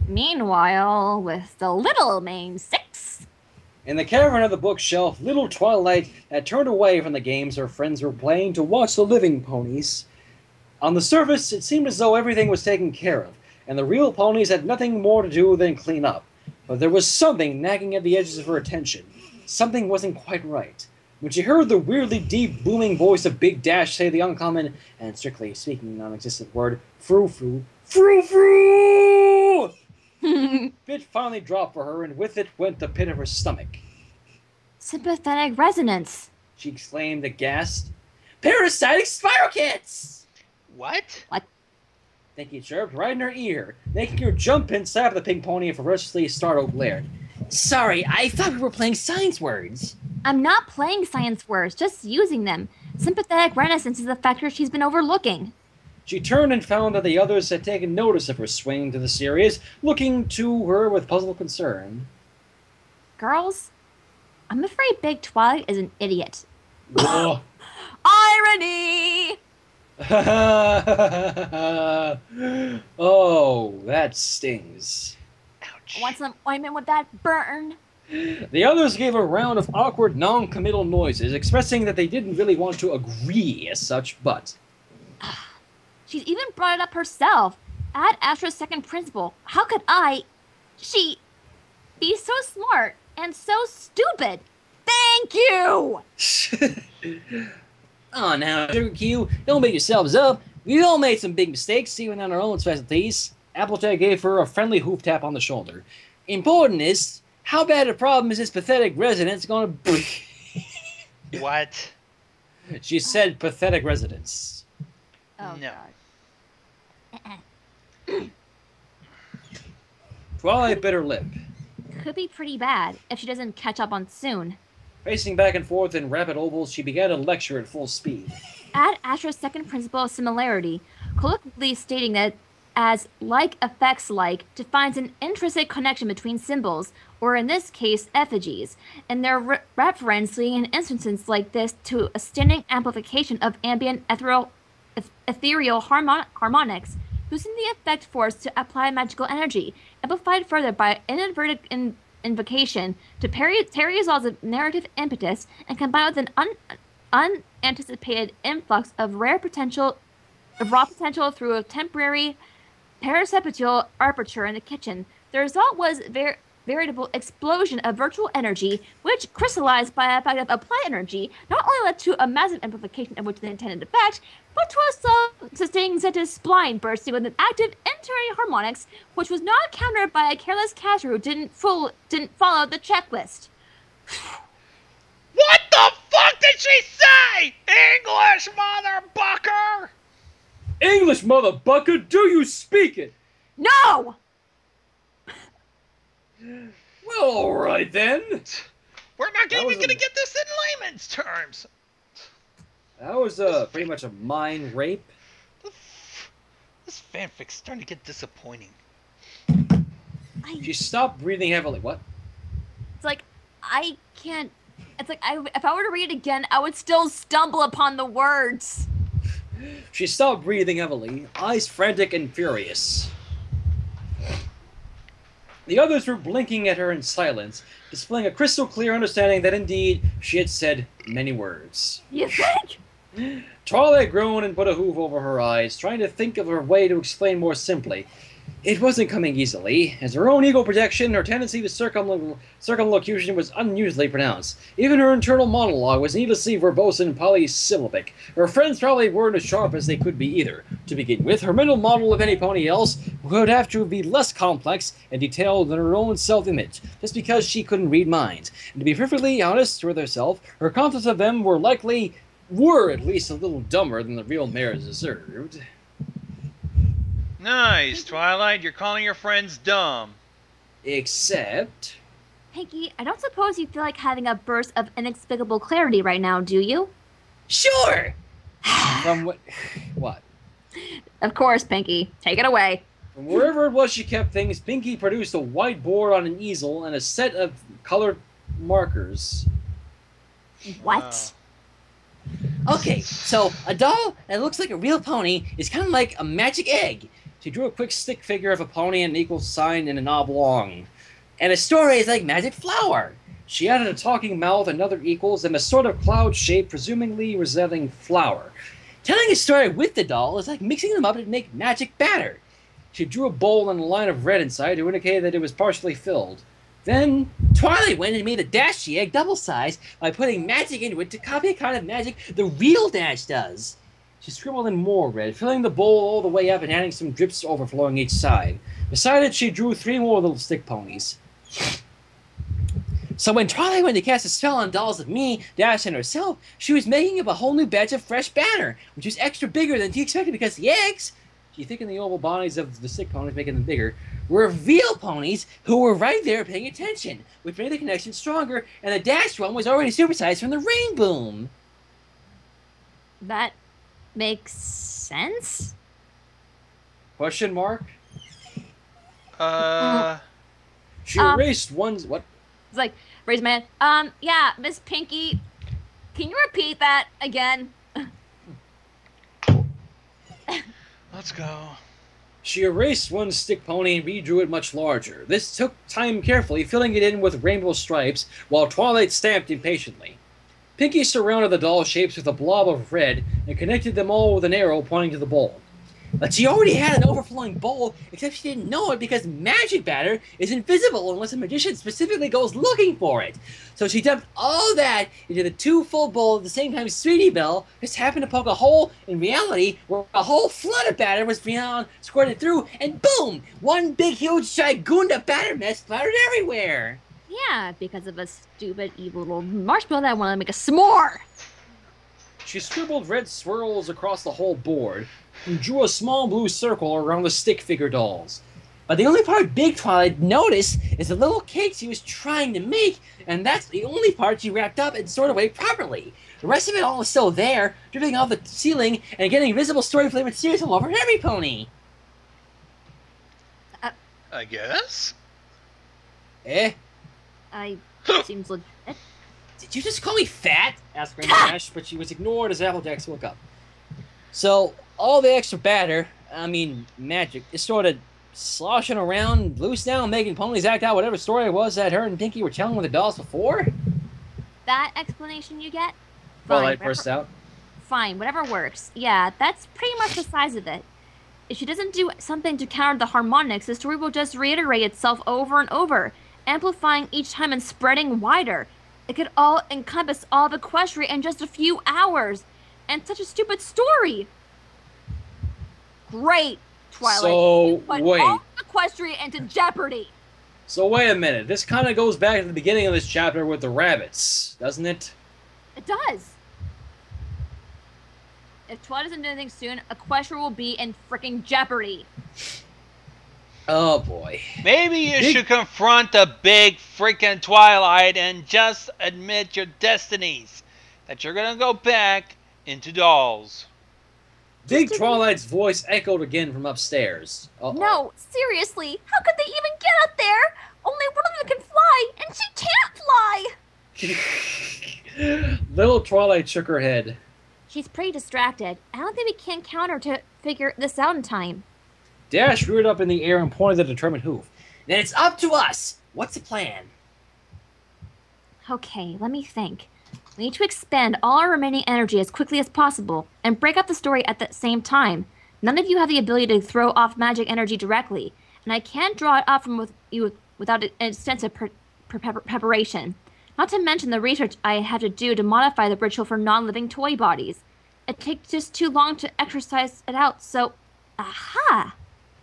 Meanwhile, with the little mane 6. in the cavern of the bookshelf, little Twilight had turned away from the games her friends were playing to watch the living ponies. On the surface, it seemed as though everything was taken care of, and the real ponies had nothing more to do than clean up. But there was something nagging at the edges of her attention. Something wasn't quite right. When she heard the weirdly deep, booming voice of Big Dash say the uncommon, and strictly speaking non-existent word, frou-frou, frou-frou! Fit finally dropped for her, and with it went the pit of her stomach. Sympathetic resonance. She exclaimed aghast. Parasitic spirokits! What? Thinky chirped right in her ear, making her jump inside of the pink pony and ferociously startled glared. Sorry, I thought we were playing science words. I'm not playing science words, just using them. Sympathetic renaissance is a factor she's been overlooking. She turned and found that the others had taken notice of her swing to the serious, looking to her with puzzled concern. Girls, I'm afraid Big Twilight is an idiot. Ugh. Irony! Oh, that stings. Ouch. Want some ointment with that burn? The others gave a round of awkward, non-committal noises, expressing that they didn't really want to agree as such, but... She's even brought it up herself. At Astra's second principal, how could she be so smart and so stupid. Thank you! Oh, now, Sugar Q, don't beat yourselves up. We've all made some big mistakes, even on our own specialties. Applejack gave her a friendly hoof tap on the shoulder. Important is, how bad a problem is this pathetic residence going to be? What? She said pathetic residence. Oh, No. God. Twilight bit her lip. Could be pretty bad if she doesn't catch up on soon. Pacing back and forth in rapid ovals, she began to lecture at full speed. Add Astra's second principle of similarity, colloquially stating that as like affects like defines an intrinsic connection between symbols, or in this case, effigies, and their reference leading in instances like this to a standing amplification of ambient ethereal harmonics, boosting the effect force to apply magical energy, amplified further by inadvertent invocation to parry Teriazol's narrative impetus, and combined with an unanticipated influx of raw potential through a temporary perceptual aperture in the kitchen. The result was veritable explosion of virtual energy, which, crystallized by effect of applied energy, not only led to a massive amplification of which the intended effect, but to a self-sustaining Zeta spline bursting with an active interior harmonics, which was not countered by a careless caster who didn't follow the checklist. What the fuck did she say? English, motherfucker! English, motherfucker, do you speak it? No! Well, alright then. We're not even was gonna a- get this in layman's terms. That was pretty much a mind rape. This fanfic's starting to get disappointing. She stopped breathing heavily. What? It's like, I can't... It's like, if I were to read it again, I would still stumble upon the words. She stopped breathing heavily, eyes frantic and furious. The others were blinking at her in silence, displaying a crystal clear understanding that indeed she had said many words. You think? Twilight groaned and put a hoof over her eyes, trying to think of her way to explain more simply. It wasn't coming easily. As her own ego projection, her tendency to circumlocution was unusually pronounced. Even her internal monologue was needlessly verbose and polysyllabic. Her friends probably weren't as sharp as they could be either. To begin with, her mental model of any pony else would have to be less complex and detailed than her own self-image, just because she couldn't read minds. And to be perfectly honest with herself, her concepts of them were at least a little dumber than the real mares deserved. Nice, Twilight. You're calling your friends dumb. Except... Pinky, I don't suppose you feel like having a burst of inexplicable clarity right now, do you? Sure! From what... What? Of course, Pinky. Take it away. From wherever it was she kept things, Pinky produced a whiteboard on an easel and a set of colored markers. What? Okay, so a doll that looks like a real pony is kind of like a magic egg. She drew a quick stick figure of a pony and an equal sign in an oblong. And a story is like magic flower. She added a talking mouth and other equals and a sort of cloud shape, presumably resembling flour. Telling a story with the doll is like mixing them up to make magic batter. She drew a bowl and a line of red inside to indicate that it was partially filled. Then Twilight went and made a Dash egg double size by putting magic into it to copy a kind of magic the real Dash does. She scribbled in more red, filling the bowl all the way up and adding some drips overflowing each side. Beside it, she drew 3 more little stick ponies. So when Twilight went to cast a spell on dolls of me, Dash, and herself, she was making up a whole new batch of fresh batter, which was extra bigger than she expected because the eggs, She thickened the oval bodies of the stick ponies, making them bigger. were real ponies who were right there paying attention, which made the connection stronger, and the Dash one was already supersized from the Rain Boom. That makes sense? Question mark? She Um, erased one's... What? It's like, raise my hand. Yeah, Miss Pinky, can you repeat that again? Let's go. She erased one stick pony and redrew it much larger. This took time carefully, filling it in with rainbow stripes, while Twilight stamped impatiently. Pinky surrounded the doll shapes with a blob of red and connected them all with an arrow pointing to the bowl. But she already had an overflowing bowl, except she didn't know it because magic batter is invisible unless a magician specifically goes looking for it. So she dumped all that into the 2 full bowls at the same time Sweetie Belle just happened to poke a hole in reality where a whole flood of batter was beyond squirted through, and boom! One big huge gigunda batter mess splattered everywhere. Yeah, because of a stupid, evil little marshmallow that wanted to make a s'more. She scribbled red swirls across the whole board and drew a small blue circle around the stick figure dolls. But the only part Big Twilight noticed is the little cake she was trying to make, and that's the only part she wrapped up and stored away properly. The rest of it all is still there, dripping off the ceiling and getting invisible story-flavored series all over every pony. I guess? Seems legit. Did you just call me fat? Asked Rainbow Dash, but she was ignored as Applejack spoke up. So, all the extra batter, magic, is sort of sloshing around loose now, making ponies act out whatever story it was that her and Pinky were telling with the dolls before? That explanation you get? Twilight burst out. Fine, whatever works. Yeah, that's pretty much the size of it. If she doesn't do something to counter the harmonics, the story will just reiterate itself over and over, amplifying each time and spreading wider. It could all encompass all of Equestria in just a few hours. And such a stupid story. Great, Twilight. So, put wait. all of Equestria into jeopardy. So wait a minute. This kind of goes back to the beginning of this chapter with the rabbits, doesn't it? It does. If Twilight doesn't do anything soon, Equestria will be in freaking jeopardy. Oh boy. Maybe you should confront the big freaking Twilight and just admit your destinies. That you're gonna go back into dolls. Big Twilight's voice echoed again from upstairs. Uh-oh. No, seriously, how could they even get up there? Only one of them can fly, and she can't fly! Little Twilight shook her head. She's pretty distracted. I don't think we can count her to figure this out in time. Dash reared up in the air and pointed at the determined hoof. Then it's up to us. What's the plan? Okay, let me think. We need to expend all our remaining energy as quickly as possible and break up the story at the same time. None of you have the ability to throw off magic energy directly, and I can't draw it off from you without extensive preparation. Not to mention the research I have to do to modify the ritual for non-living toy bodies. It takes just too long to exercise it out, so... Aha!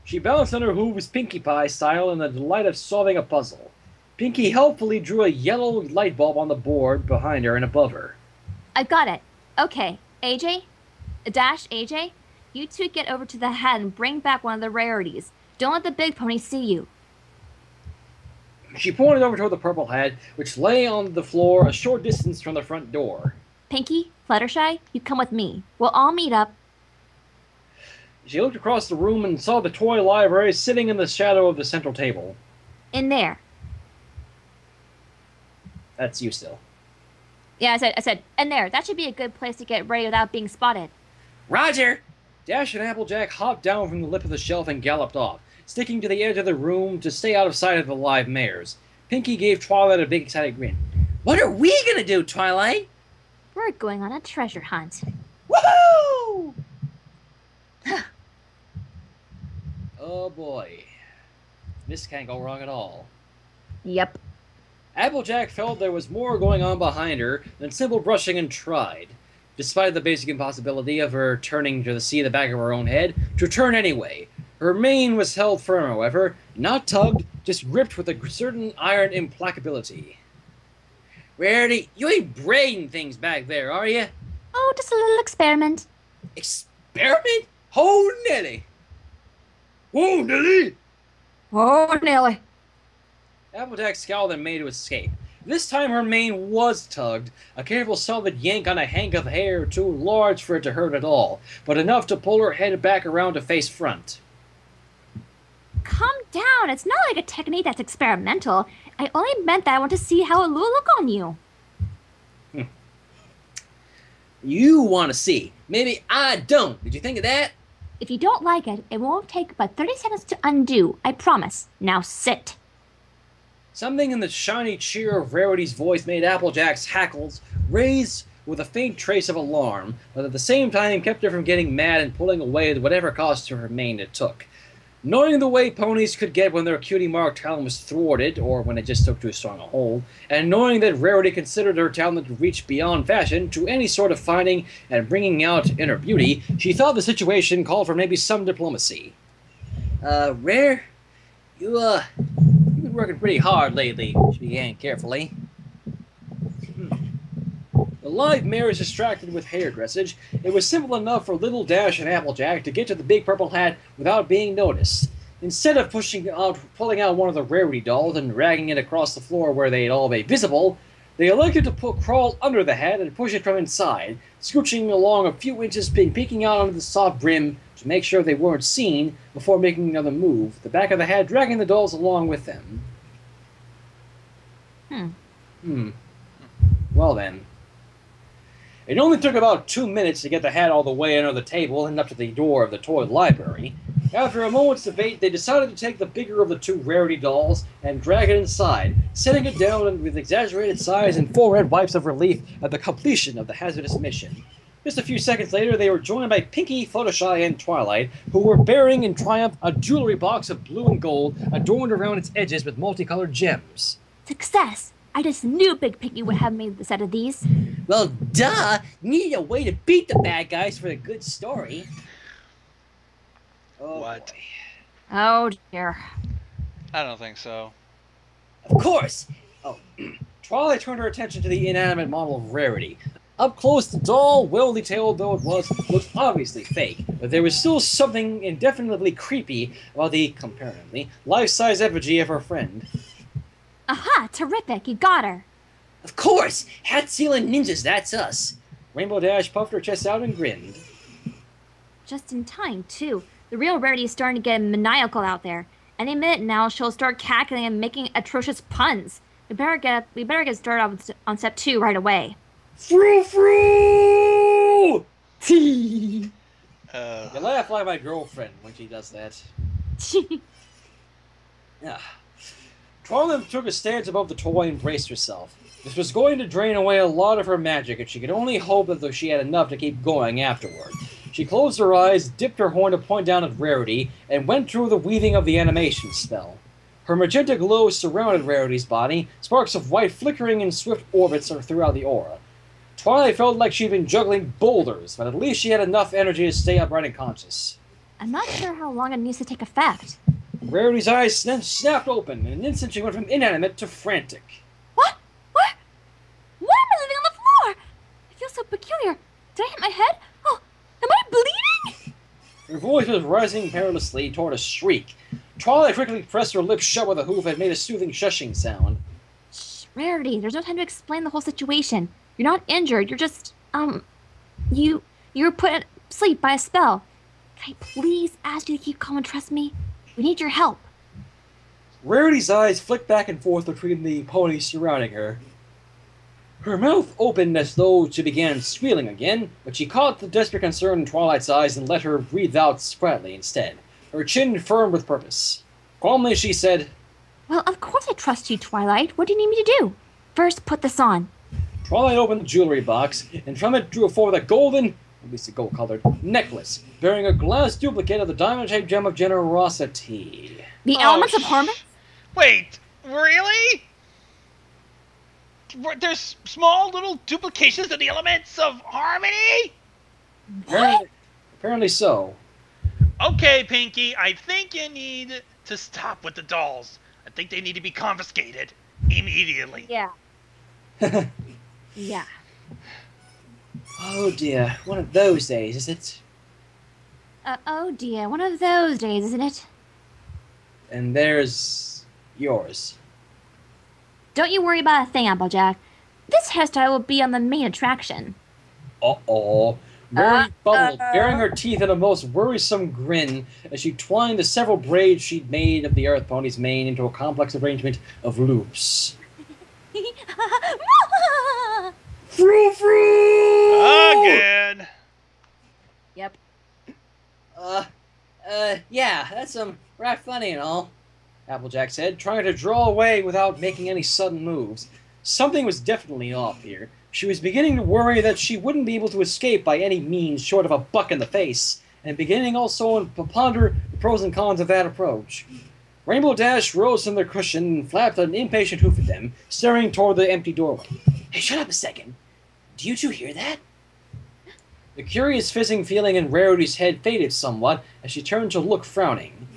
She balanced on her hooves Pinkie Pie style in the delight of solving a puzzle. Pinkie helpfully drew a yellow light bulb on the board behind her and above her. I've got it. Okay, AJ? Dash, AJ? You two get over to the head and bring back one of the rarities. Don't let the big pony see you. She pointed over toward the purple head, which lay on the floor a short distance from the front door. Pinky, Fluttershy, you come with me. We'll all meet up. She looked across the room and saw the toy library sitting in the shadow of the central table. In there. That's you still. Yeah, I said, in there. That should be a good place to get ready without being spotted. Roger! Dash and Applejack hopped down from the lip of the shelf and galloped off, sticking to the edge of the room to stay out of sight of the live mares. Pinkie gave Twilight a big excited grin. What are we gonna do, Twilight? We're going on a treasure hunt. Woohoo! Oh boy. This can't go wrong at all. Yep. Applejack felt there was more going on behind her than simple brushing and tried. Despite the basic impossibility of her turning to see the back of her own head, to turn anyway. Her mane was held firm, however, not tugged, just gripped with a certain iron implacability. Rarity, you ain't braiding things back there, are you? Oh, just a little experiment. Experiment? Oh, Nelly! Oh, Nelly! Oh, Nelly. Applejack scowled and made to escape. This time her mane was tugged, a careful solid yank on a hank of hair too large for it to hurt at all, but enough to pull her head back around to face front. Calm down. It's not like a technique that's experimental. I only meant that I want to see how it will look on you. You want to see. Maybe I don't. Did you think of that? If you don't like it, it won't take but 30 seconds to undo. I promise. Now sit. Something in the shiny cheer of Rarity's voice made Applejack's hackles raise with a faint trace of alarm, but at the same time kept her from getting mad and pulling away at whatever cost to her mane it took. Knowing the way ponies could get when their cutie-marked talent was thwarted, or when it just took too strong a hold, and knowing that Rarity considered her talent to reach beyond fashion to any sort of finding and bringing out inner beauty, she thought the situation called for maybe some diplomacy. Rare, you've been working pretty hard lately, she began carefully. The live mare is distracted with hair dressage. It was simple enough for Little Dash and Applejack to get to the big purple hat without being noticed. Instead of pulling out one of the Rarity dolls and dragging it across the floor where they'd all be visible, they elected to crawl under the hat and push it from inside, scooching along a few inches, peeking out onto the soft brim to make sure they weren't seen before making another move, the back of the hat dragging the dolls along with them. Well then. It only took about 2 minutes to get the hat all the way under the table and up to the door of the toy library. After a moment's debate, they decided to take the bigger of the two Rarity dolls and drag it inside, setting it down with exaggerated sighs and forehead wipes of relief at the completion of the hazardous mission. Just a few seconds later, they were joined by Pinkie, Fluttershy, and Twilight, who were bearing in triumph a jewelry box of blue and gold adorned around its edges with multicolored gems. Success! I just knew Big Pinkie would have made the set of these. Well, duh! You needed a way to beat the bad guys for a good story. Oh, What? boy. Oh dear. I don't think so. Of course! Oh. Twilight turned her attention to the inanimate model of Rarity. Up close, the doll, well-detailed though it was, looked obviously fake, but there was still something indefinitely creepy about the, comparatively, life-size effigy of her friend. Aha! Terrific! You got her! Of course! Hat-sealing ninjas, that's us! Rainbow Dash puffed her chest out and grinned. Just in time, too. The real Rarity is starting to get maniacal out there. Any minute now, she'll start cackling and making atrocious puns. We better get started on step 2 right away. Frou-frou! You laugh like my girlfriend when she does that. Yeah. Twilight took a stance above the toy and braced herself. This was going to drain away a lot of her magic, and she could only hope that she had enough to keep going afterward. She closed her eyes, dipped her horn to point down at Rarity, and went through the weaving of the animation spell. Her magenta glow surrounded Rarity's body, sparks of white flickering in swift orbits throughout the aura. Twilight felt like she'd been juggling boulders, but at least she had enough energy to stay upright and conscious. I'm not sure how long it needs to take effect. Rarity's eyes snapped open. In an instant, she went from inanimate to frantic. What? What? Why am I living on the floor? It feels so peculiar. Did I hit my head? Oh, am I bleeding? Her voice was rising perilously toward a shriek. Twilight quickly pressed her lips shut with a hoof and made a soothing shushing sound. Shh, Rarity, there's no time to explain the whole situation. You're not injured. You're just, you were put to sleep by a spell. Can I please ask you to keep calm and trust me? We need your help. Rarity's eyes flicked back and forth between the ponies surrounding her. Her mouth opened as though she began squealing again, but she caught the desperate concern in Twilight's eyes and let her breathe out quietly instead, her chin firm with purpose. Calmly she said, Well, of course I trust you, Twilight. What do you need me to do? First, put this on. Twilight opened the jewelry box, and from it drew forth a golden, at least a gold-colored, necklace, bearing a glass duplicate of the diamond-shaped gem of generosity. The elements of harmony? Wait, really? There's small little duplications of the elements of harmony? Apparently so. Okay, Pinkie, I think you need to stop with the dolls. I think they need to be confiscated immediately. Yeah. Yeah. Oh dear, one of those days, is it? Oh dear, one of those days, isn't it? And there's yours. Don't you worry about a thing, Applejack. This hairstyle will be on the main attraction. Uh-oh. Mary bubbled, baring her teeth in a most worrisome grin as she twined the several braids she'd made of the Earth Pony's mane into a complex arrangement of loops. Frou-frou! Again! Yep. Yeah, that's right funny and all. Applejack said, trying to draw away without making any sudden moves. Something was definitely off here. She was beginning to worry that she wouldn't be able to escape by any means short of a buck in the face, and beginning also to ponder the pros and cons of that approach. Rainbow Dash rose from their cushion and flapped an impatient hoof at them, staring toward the empty doorway. Hey, shut up a second. Do you two hear that? The curious fizzing feeling in Rarity's head faded somewhat as she turned to look frowning.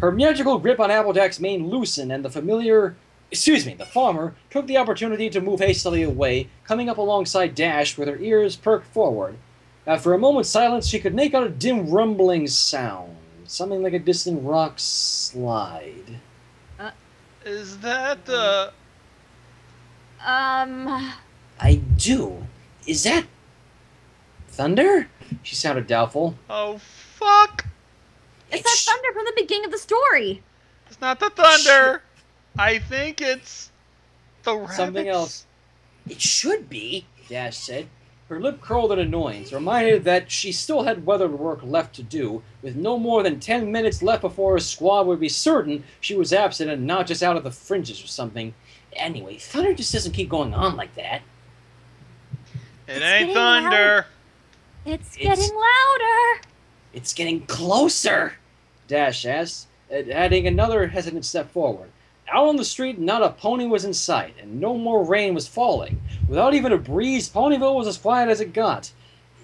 Her magical grip on Applejack's mane loosened, and the farmer took the opportunity to move hastily away, coming up alongside Dash with her ears perked forward. After a moment's silence, she could make out a dim rumbling sound, something like a distant rock slide. Is that I do. Is that thunder? She sounded doubtful. Oh, fuck! It's that thunder from the beginning of the story. It's not the thunder! I think it's the rabbits. Something else. It should be, Dash said. Her lip curled in annoyance, reminded that she still had weather work left to do, with no more than 10 minutes left before her squad would be certain she was absent and not just out of the fringes or something. Anyway, thunder just doesn't keep going on like that. It ain't thunder. It's getting louder. It's getting closer. Dash asked, adding another hesitant step forward. Out on the street, not a pony was in sight, and no more rain was falling. Without even a breeze, Ponyville was as quiet as it got,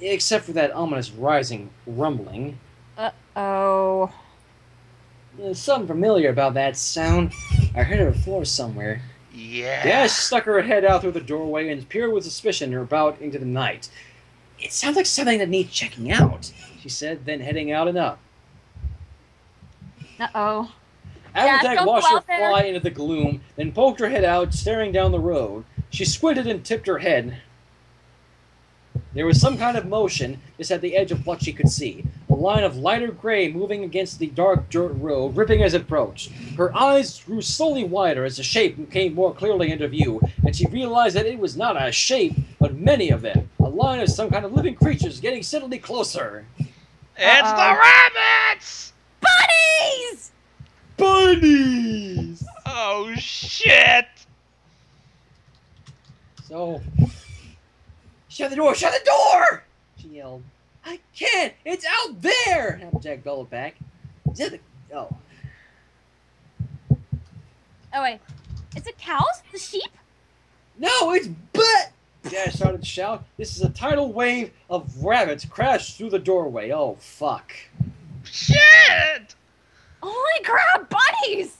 except for that ominous rising rumbling. Uh-oh. There's something familiar about that sound. I heard it before somewhere. Yeah. Dash stuck her head out through the doorway and peered with suspicion about into the night. It sounds like something that needs checking out, she said, then heading out and up. Uh-oh. Applejack don't watched go her out there. fly into the gloom, then poked her head out, staring down the road. She squinted and tipped her head. There was some kind of motion just at the edge of what she could see. A line of lighter gray moving against the dark dirt road, ripping as it approached. Her eyes grew slowly wider as the shape came more clearly into view, and she realized that it was not a shape, but many of them. A line of some kind of living creatures getting steadily closer. It's the rabbits! Bunnies! Ponies! Oh, shit! So, Shut the door! Shut the door! she yelled. I can't! It's out there! Applejack bellowed back. Is that the... Oh. Oh, wait. Is it cows? The sheep? No, it's butt! Dash started to shout. This is a tidal wave of rabbits crashed through the doorway. Oh, fuck. Shit! Holy crap, bunnies!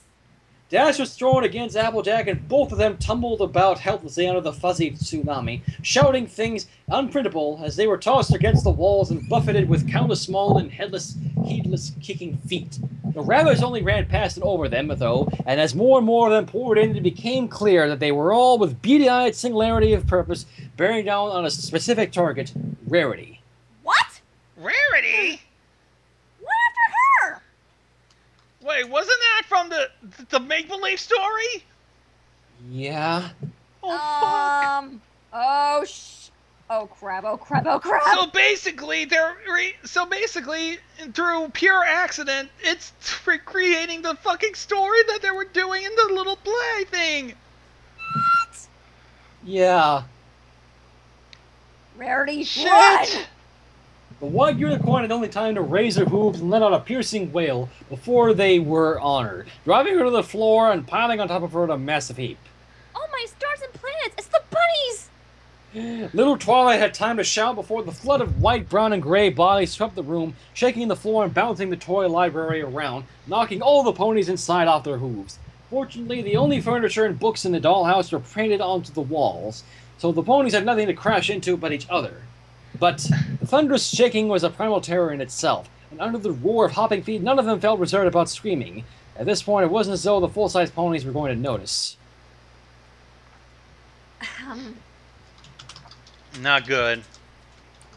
Dash was thrown against Applejack, and both of them tumbled about helplessly under the fuzzy tsunami, shouting things unprintable as they were tossed against the walls and buffeted with countless small and heedless kicking feet. The rabbits only ran past and over them, though, and as more and more of them poured in, it became clear that they were all, with beady-eyed singularity of purpose, bearing down on a specific target, Rarity. What? Rarity? What after her? Wait, wasn't that from the make-believe story? Yeah? Oh, fuck. Oh crap, oh crap, oh crap! So basically, through pure accident, it's recreating the fucking story that they were doing in the little play thing. What? Yeah. Rarity, Shit! run! The white unicorn had only time to raise her hooves and let out a piercing wail before they were honored, driving her to the floor and piling on top of her in a massive heap. Oh my stars and planets, it's the bunnies! Little Twilight had time to shout before the flood of white, brown, and gray bodies swept the room, shaking the floor and bouncing the toy library around, knocking all the ponies inside off their hooves. Fortunately, the only furniture and books in the dollhouse were painted onto the walls, so the ponies had nothing to crash into but each other. But the thunderous shaking was a primal terror in itself, and under the roar of hopping feet, none of them felt reserved about screaming. At this point, it wasn't as though the full-size ponies were going to notice. Not good.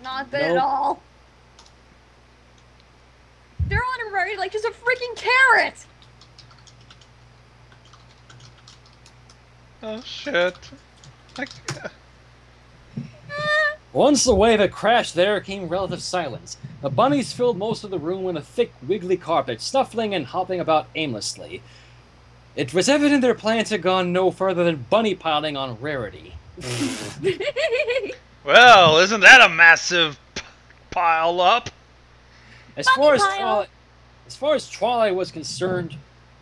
Not good at all. They're on a Rarity like just a freaking carrot! Oh, shit. Once the wave had crashed, there came relative silence. The bunnies filled most of the room in a thick, wiggly carpet, snuffling and hopping about aimlessly. It was evident their plans had gone no further than bunny piling on Rarity. Well, isn't that a massive pile up? As far as Twilight was concerned,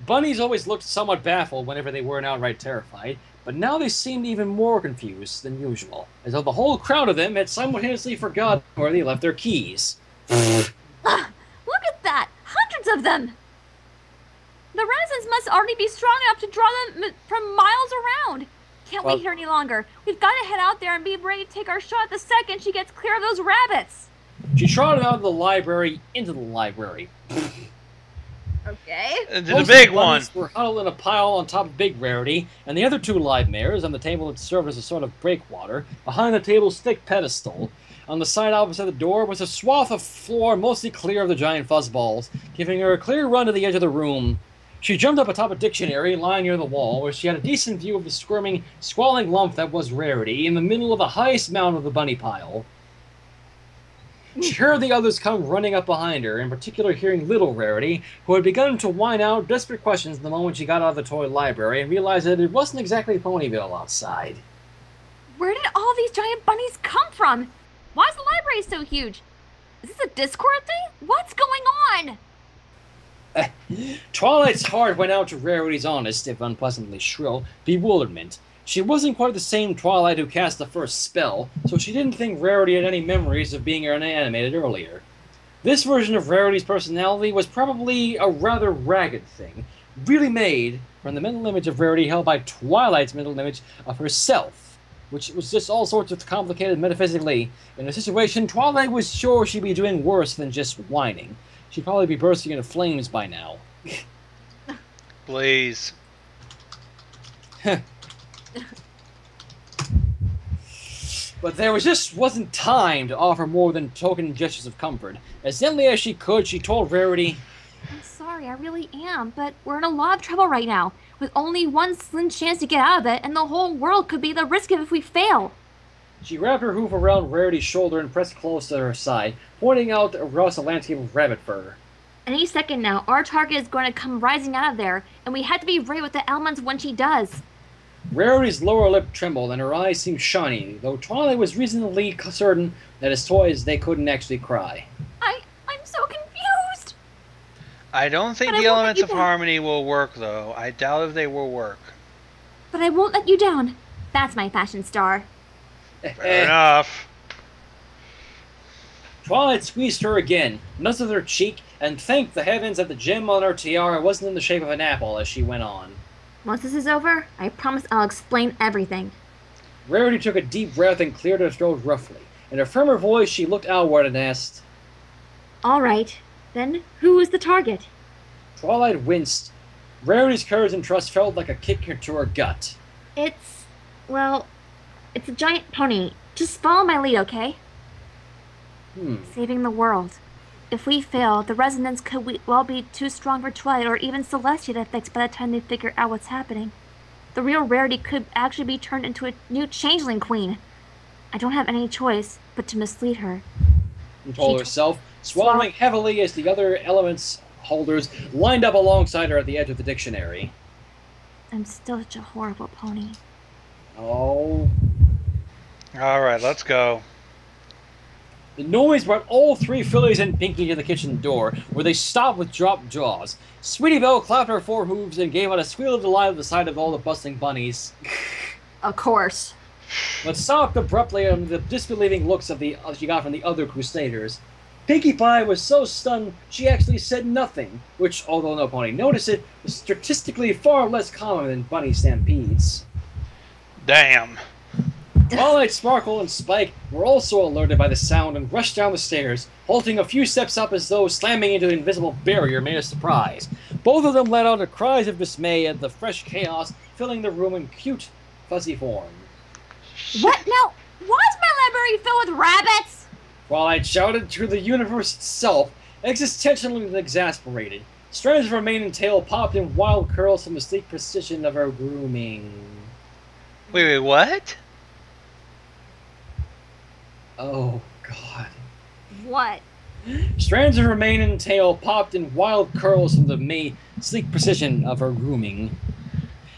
bunnies always looked somewhat baffled whenever they weren't outright terrified, but now they seemed even more confused than usual, as though the whole crowd of them had simultaneously forgotten where they left their keys. Look at that! Hundreds of them! The Renaissance must already be strong enough to draw them from miles around. Can't wait here any longer. We've got to head out there and be ready to take our shot the second she gets clear of those rabbits. She trotted out of the library into the library. Okay. The big one. Were huddled in a pile on top of Big Rarity, and the other two live mares on the table that served as a sort of breakwater, behind the table's thick pedestal. On the side opposite the door was a swath of floor mostly clear of the giant fuzzballs, giving her a clear run to the edge of the room. She jumped up atop a dictionary lying near the wall, where she had a decent view of the squirming, squalling lump that was Rarity in the middle of the highest mound of the bunny pile. She heard the others come running up behind her, in particular hearing little Rarity, who had begun to whine out desperate questions the moment she got out of the toy library and realized that it wasn't exactly Ponyville outside. Where did all these giant bunnies come from? Why is the library so huge? Is this a Discord thing? What's going on? Twilight's heart went out to Rarity's honest, if unpleasantly shrill, bewilderment. She wasn't quite the same Twilight who cast the first spell, so she didn't think Rarity had any memories of being animated earlier. This version of Rarity's personality was probably a rather ragged thing, really made from the mental image of Rarity held by Twilight's mental image of herself, which was just all sorts of complicated metaphysically. In a situation, Twilight was sure she'd be doing worse than just whining. She'd probably be bursting into flames by now. Please. But there wasn't time to offer more than token gestures of comfort. As gently as she could, she told Rarity, I'm sorry, I really am, but we're in a lot of trouble right now, with only one slim chance to get out of it, and the whole world could be the risk of if we fail. She wrapped her hoof around Rarity's shoulder and pressed close to her side, pointing out across a landscape of rabbit fur. Any second now, our target is going to come rising out of there, and we have to be ready with the elements when she does. Rarity's lower lip trembled, and her eyes seemed shiny, though Twilight was reasonably certain that as toys they couldn't actually cry. I'm so confused! I don't think the elements of harmony will work, though. I doubt if they will work. But I won't let you down. That's my fashion star. Fair enough. Twilight squeezed her again, nuzzled her cheek, and thanked the heavens that the gem on her tiara wasn't in the shape of an apple as she went on. Once this is over, I promise I'll explain everything. Rarity took a deep breath and cleared her throat roughly. In a firmer voice, she looked outward and asked, All right, then who is the target? Twilight winced. Rarity's courage and trust felt like a kick to her gut. It's a giant pony. Just follow my lead, okay? Saving the world. If we fail, the resonance could well be too strong for Twilight or even Celestia to fix by the time they figure out what's happening. The real Rarity could actually be turned into a new changeling queen. I don't have any choice but to mislead her. She told herself, swallowing heavily as the other elements holders lined up alongside her at the edge of the dictionary. I'm still such a horrible pony. Oh. Alright, let's go. The noise brought all three fillies and Pinky to the kitchen door, where they stopped with dropped jaws. Sweetie Belle clapped her fore hooves and gave out a squeal of delight at the sight of all the bustling bunnies. Of course. But stopped abruptly under the disbelieving looks she got from the other Crusaders. Pinkie Pie was so stunned she actually said nothing, which, although no pony noticed it, was statistically far less common than bunny stampedes. Damn. Twilight, Sparkle, and Spike were also alerted by the sound and rushed down the stairs, halting a few steps up as though slamming into the invisible barrier made a surprise. Both of them let out cries of dismay at the fresh chaos filling the room in cute, fuzzy form. What? Now, why is my library filled with rabbits? Twilight shouted to the universe itself, existentially exasperated. Strands of her mane and tail popped in wild curls from the sleek precision of her grooming. Wait, what? Oh, God. What? Strands of her mane and tail popped in wild curls from the sleek precision of her grooming.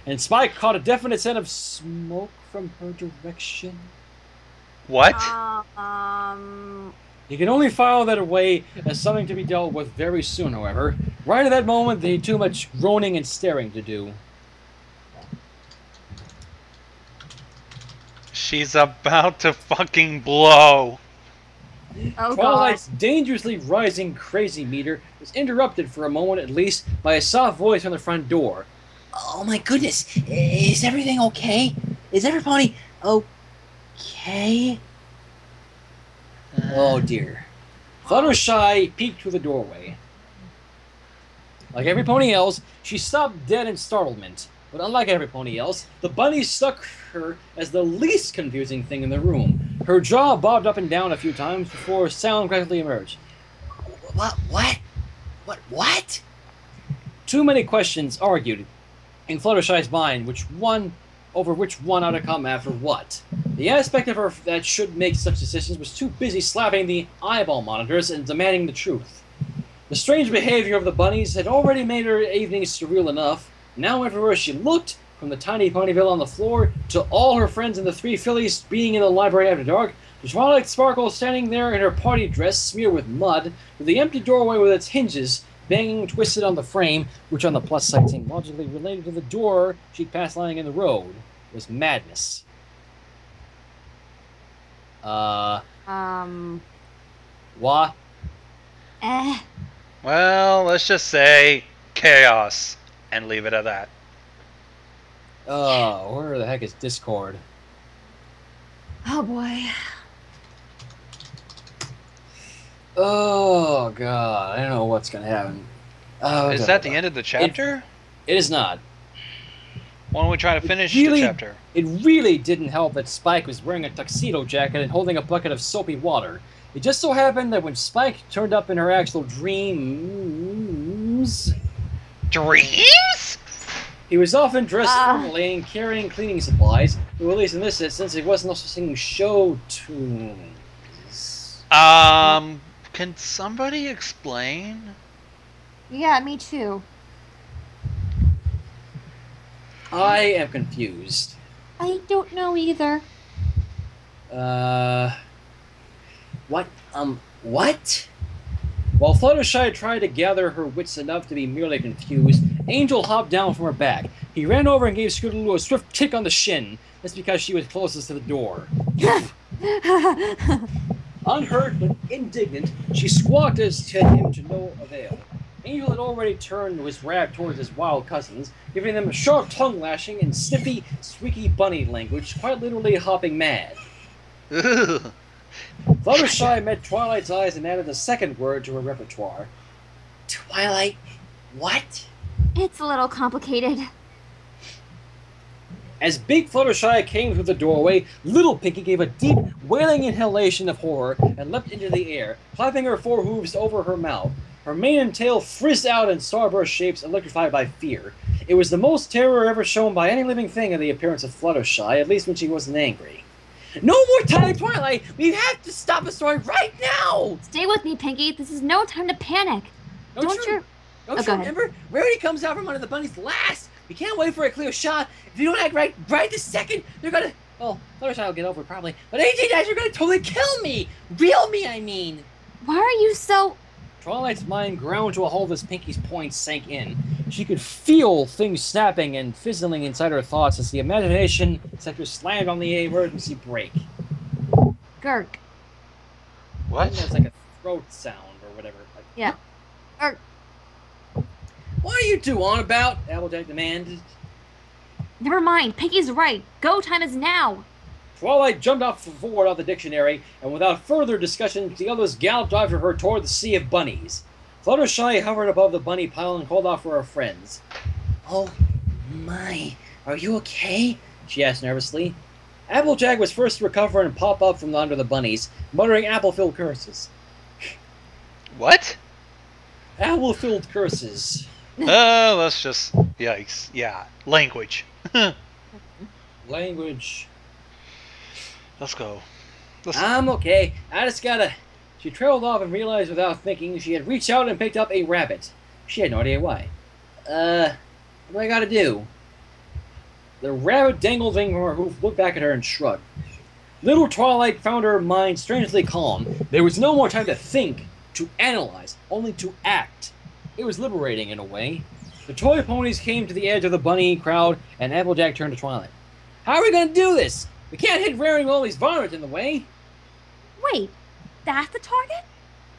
and Spike caught a definite scent of smoke from her direction. What? He can only file that away as something to be dealt with very soon, however. Right at that moment, they had too much groaning and staring to do. She's about to fucking blow. Oh, Twilight's dangerously rising crazy meter was interrupted for a moment at least by a soft voice on the front door. Oh my goodness. Is everything okay? Is everybody okay? Oh dear. Fluttershy peeked through the doorway. Like every pony else, she stopped dead in startlement. But unlike every pony else, the bunny struck her as the least confusing thing in the room. Her jaw bobbed up and down a few times before sound gradually emerged. What? Too many questions argued in Fluttershy's mind over which one ought to come after what. The aspect of her that should make such decisions was too busy slapping the eyeball monitors and demanding the truth. The strange behavior of the bunnies had already made her evenings surreal enough. Now everywhere she looked, from the tiny Ponyville on the floor to all her friends and the three fillies being in the library after dark, to Twilight Sparkle standing there in her party dress smeared with mud, to the empty doorway with its hinges banging twisted on the frame, which on the plus side seemed logically related to the door she'd passed lying in the road, was madness. What? Well, let's just say chaos and leave it at that. Oh, where the heck is Discord? Oh boy. Oh god, I don't know what's gonna happen. Is that the end of the chapter? It is not. Why don't we try to finish the chapter? It really didn't help that Spike was wearing a tuxedo jacket and holding a bucket of soapy water. It just so happened that when Spike turned up in her actual dreams... Dreams? He was often dressed formally and carrying cleaning supplies, though at least in this instance he wasn't also singing show tunes. Can somebody explain? Yeah, me too. I am confused. I don't know either. What? While Fluttershy tried to gather her wits enough to be merely confused, Angel hopped down from her back. He ran over and gave Scootaloo a swift kick on the shin. That's because she was closest to the door. Unhurt but indignant, she squawked at him to no avail. Angel had already turned his wrath towards his wild cousins, giving them a sharp tongue lashing in sniffy, squeaky bunny language, quite literally hopping mad. Fluttershy met Twilight's eyes and added a second word to her repertoire. Twilight, what? It's a little complicated. As big Fluttershy came through the doorway, little Pinkie gave a deep, wailing inhalation of horror and leapt into the air, clapping her four hooves over her mouth. Her mane and tail frizzed out in starburst shapes, electrified by fear. It was the most terror ever shown by any living thing in the appearance of Fluttershy, at least when she wasn't angry. No more time, Twilight! We have to stop the story right now! Stay with me, Pinkie. This is no time to panic. Don't you remember? Rarity comes out from under the bunnies last! We can't wait for a clear shot. If you don't act right this second, they're gonna... Well, Fluttershy will get over it probably. But AJ Dash are gonna totally kill me! Real me, I mean! Why are you so... Twilight's mind ground to a halt as Pinkie's points sank in. She could feel things snapping and fizzling inside her thoughts as the imagination sector slammed on the emergency brake. Gurk. What? That's like a throat sound or whatever. Like, Yeah. Gurk. what are you two on about? Applejack demanded. Never mind. Pinkie's right. Go time is now. Twilight jumped off forward of the dictionary, and without further discussion, the others galloped after her toward the sea of bunnies. Fluttershy hovered above the bunny pile and called out for her friends. Oh my, are you okay? She asked nervously. Applejack was first to recover and pop up from under the bunnies, muttering apple-filled curses. What? Apple-filled curses. Let's just... Yikes. Yeah. Language. Language. Let's go. I'm okay. I just gotta... She trailed off and realized without thinking she had reached out and picked up a rabbit. She had no idea why. What do I gotta do? The rabbit dangling from her hoof looked back at her and shrugged. Little Twilight found her mind strangely calm. There was no more time to think, to analyze, only to act. It was liberating in a way. The toy ponies came to the edge of the bunny crowd, and Applejack turned to Twilight. How are we going to do this? We can't hit Rarity with all these varmints in the way. Wait, that's the target?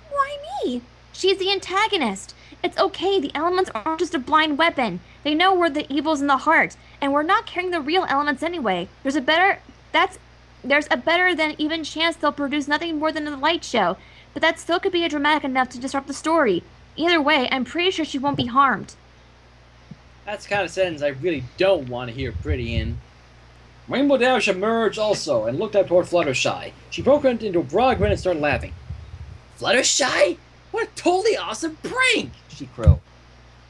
Why me? She's the antagonist. It's okay, the elements aren't just a blind weapon. They know we're the evils in the heart, and we're not carrying the real elements anyway. There's a better than even chance they'll produce nothing more than a light show, but that still could be dramatic enough to disrupt the story. Either way, I'm pretty sure she won't be harmed. That's the kind of sentence I really don't want to hear Pretty in. Rainbow Dash emerged also and looked up toward Fluttershy. She broke into a broad grin and started laughing. Fluttershy? What a totally awesome prank! She crowed.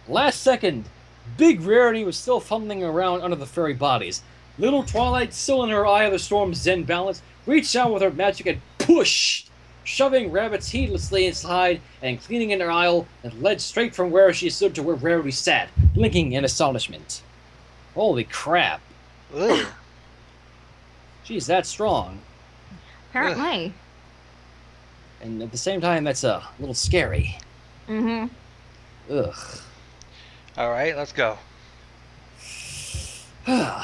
Last second, Big Rarity was still fumbling around under the fairy bodies. Little Twilight, still in her Eye of the Storm Zen balance, reached out with her magic and pushed, shoving rabbits heedlessly inside and cleaning in her aisle, and led straight from where she stood to where Rarity sat, blinking in astonishment. Holy crap. Ugh. She's that strong. Apparently. And at the same time, that's a little scary. Mm-hmm. Ugh. All right, let's go. The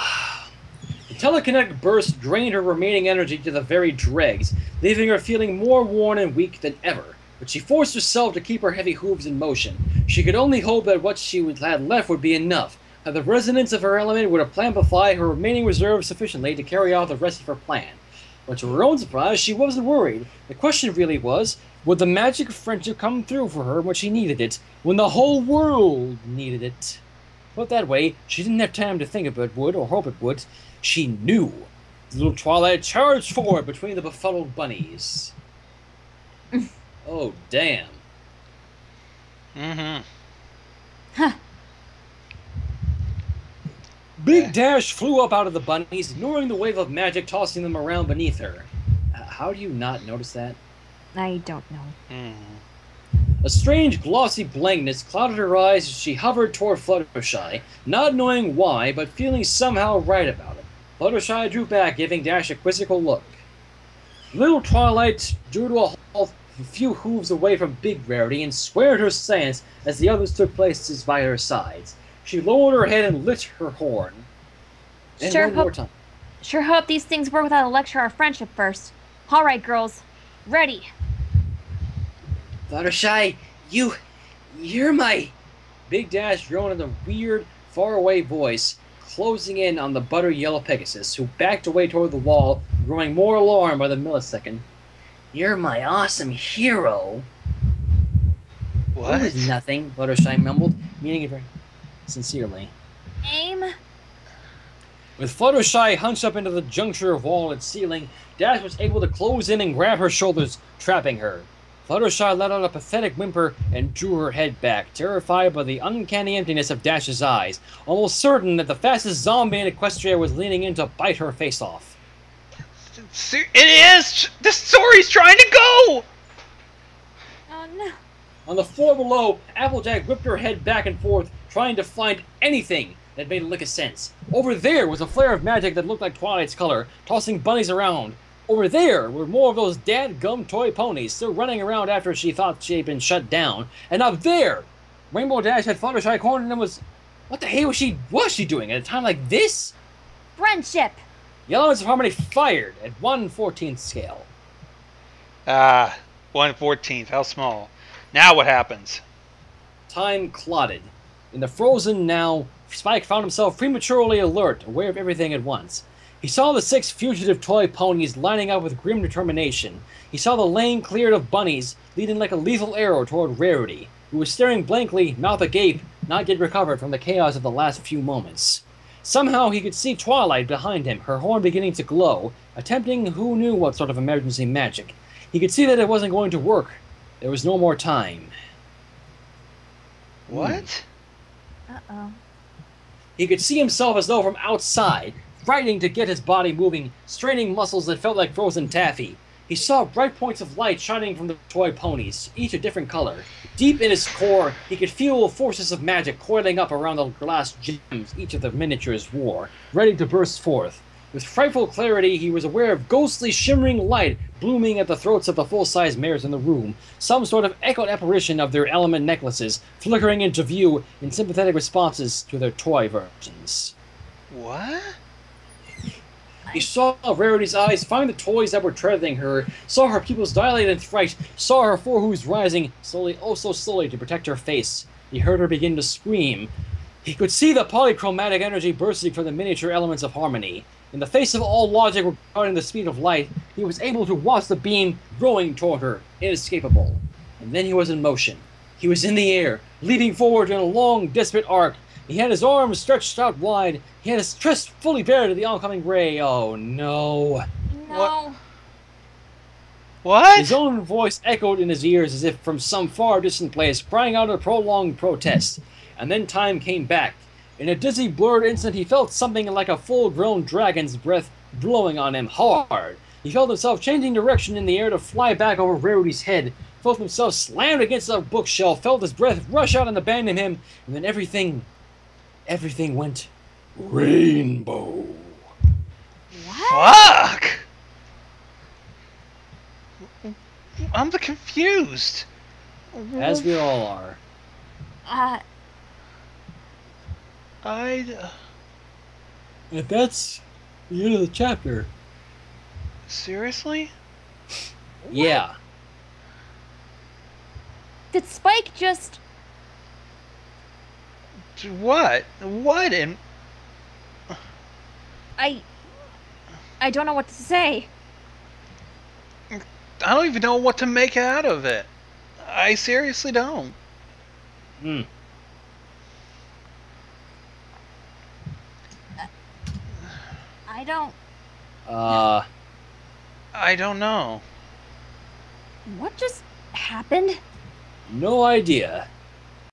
telekinetic burst drained her remaining energy to the very dregs, leaving her feeling more worn and weak than ever. But she forced herself to keep her heavy hooves in motion. She could only hope that what she had left would be enough, that the resonance of her element would amplify her remaining reserves sufficiently to carry out the rest of her plan. But to her own surprise, she wasn't worried. The question really was, would the magic of friendship come through for her when she needed it, when the whole world needed it? Put that way, she didn't have time to think if it would or hope it would. She knew. The little Twilight charged forward between the befuddled bunnies. Oh, damn. Mm-hmm. Huh. Big Dash flew up out of the bunnies, ignoring the wave of magic tossing them around beneath her. How do you not notice that? I don't know. Mm-hmm. A strange glossy blankness clouded her eyes as she hovered toward Fluttershy, not knowing why, but feeling somehow right about it. Fluttershy drew back, giving Dash a quizzical look. Little Twilight drew to a halt a few hooves away from Big Rarity and squared her stance as the others took places by her sides. She lowered her head and lit her horn. And Sure one more hope- time. Sure hope these things work without a lecture or friendship first. All right, girls. Ready. Fluttershy, you're my... Big Dash droned in a weird, faraway voice, closing in on the butter yellow Pegasus, who backed away toward the wall, growing more alarmed by the millisecond. You're my awesome hero. What? It was nothing, Fluttershy mumbled, meaning it very sincerely. Aim. With Fluttershy hunched up into the juncture of wall and ceiling, Dash was able to close in and grab her shoulders, trapping her. Fluttershy let out a pathetic whimper and drew her head back, terrified by the uncanny emptiness of Dash's eyes, almost certain that the fastest zombie in Equestria was leaning in to bite her face off. It is! The story's trying to go! Oh no. On the floor below, Applejack whipped her head back and forth, trying to find anything that made a lick of sense. Over there was a flare of magic that looked like Twilight's color, tossing bunnies around. Over there were more of those dadgum toy ponies still running around after she thought she had been shut down. And up there, Rainbow Dash had Fluttershy cornered and was... What the hell was she doing at a time like this? Friendship. The elements of harmony fired at 1/14th scale. 1/14th. How small. Now what happens? Time clotted. In the frozen now, Spike found himself prematurely alert, aware of everything at once. He saw the 6 fugitive toy ponies lining up with grim determination. He saw the lane cleared of bunnies, leading like a lethal arrow toward Rarity, who was staring blankly, mouth agape, not yet recovered from the chaos of the last few moments. Somehow he could see Twilight behind him, her horn beginning to glow, attempting who knew what sort of emergency magic. He could see that it wasn't going to work. There was no more time. What? Uh-oh. He could see himself as though from outside, fighting to get his body moving, straining muscles that felt like frozen taffy. He saw bright points of light shining from the toy ponies, each a different color. Deep in his core, he could feel forces of magic coiling up around the glass gems each of the miniatures wore, ready to burst forth. With frightful clarity, he was aware of ghostly, shimmering light blooming at the throats of the full-size mares in the room, some sort of echoed apparition of their element necklaces, flickering into view in sympathetic responses to their toy versions. What? He saw Rarity's eyes find the toys that were treading her, saw her pupils dilate in fright, saw her forehooves rising, slowly, oh so slowly, to protect her face. He heard her begin to scream. He could see the polychromatic energy bursting from the miniature elements of harmony. In the face of all logic regarding the speed of light, he was able to watch the beam growing toward her, inescapable. And then he was in motion. He was in the air, leaping forward in a long, desperate arc. He had his arms stretched out wide. He had his chest fully bare to the oncoming ray. Oh, no. No. What? His own voice echoed in his ears as if from some far distant place, crying out a prolonged protest. And then time came back. In a dizzy, blurred instant, he felt something like a full-grown dragon's breath blowing on him hard. He felt himself changing direction in the air to fly back over Rarity's head, felt himself slammed against a bookshelf, felt his breath rush out and abandon him, and then everything went rainbow. What? Fuck! I'm confused. As we all are. I... And that's the end of the chapter. Seriously? Yeah. Did Spike just... What? What in... I don't know what to say. I don't even know what to make out of it. I seriously don't. Hmm. I don't... I don't know. What just happened? No idea.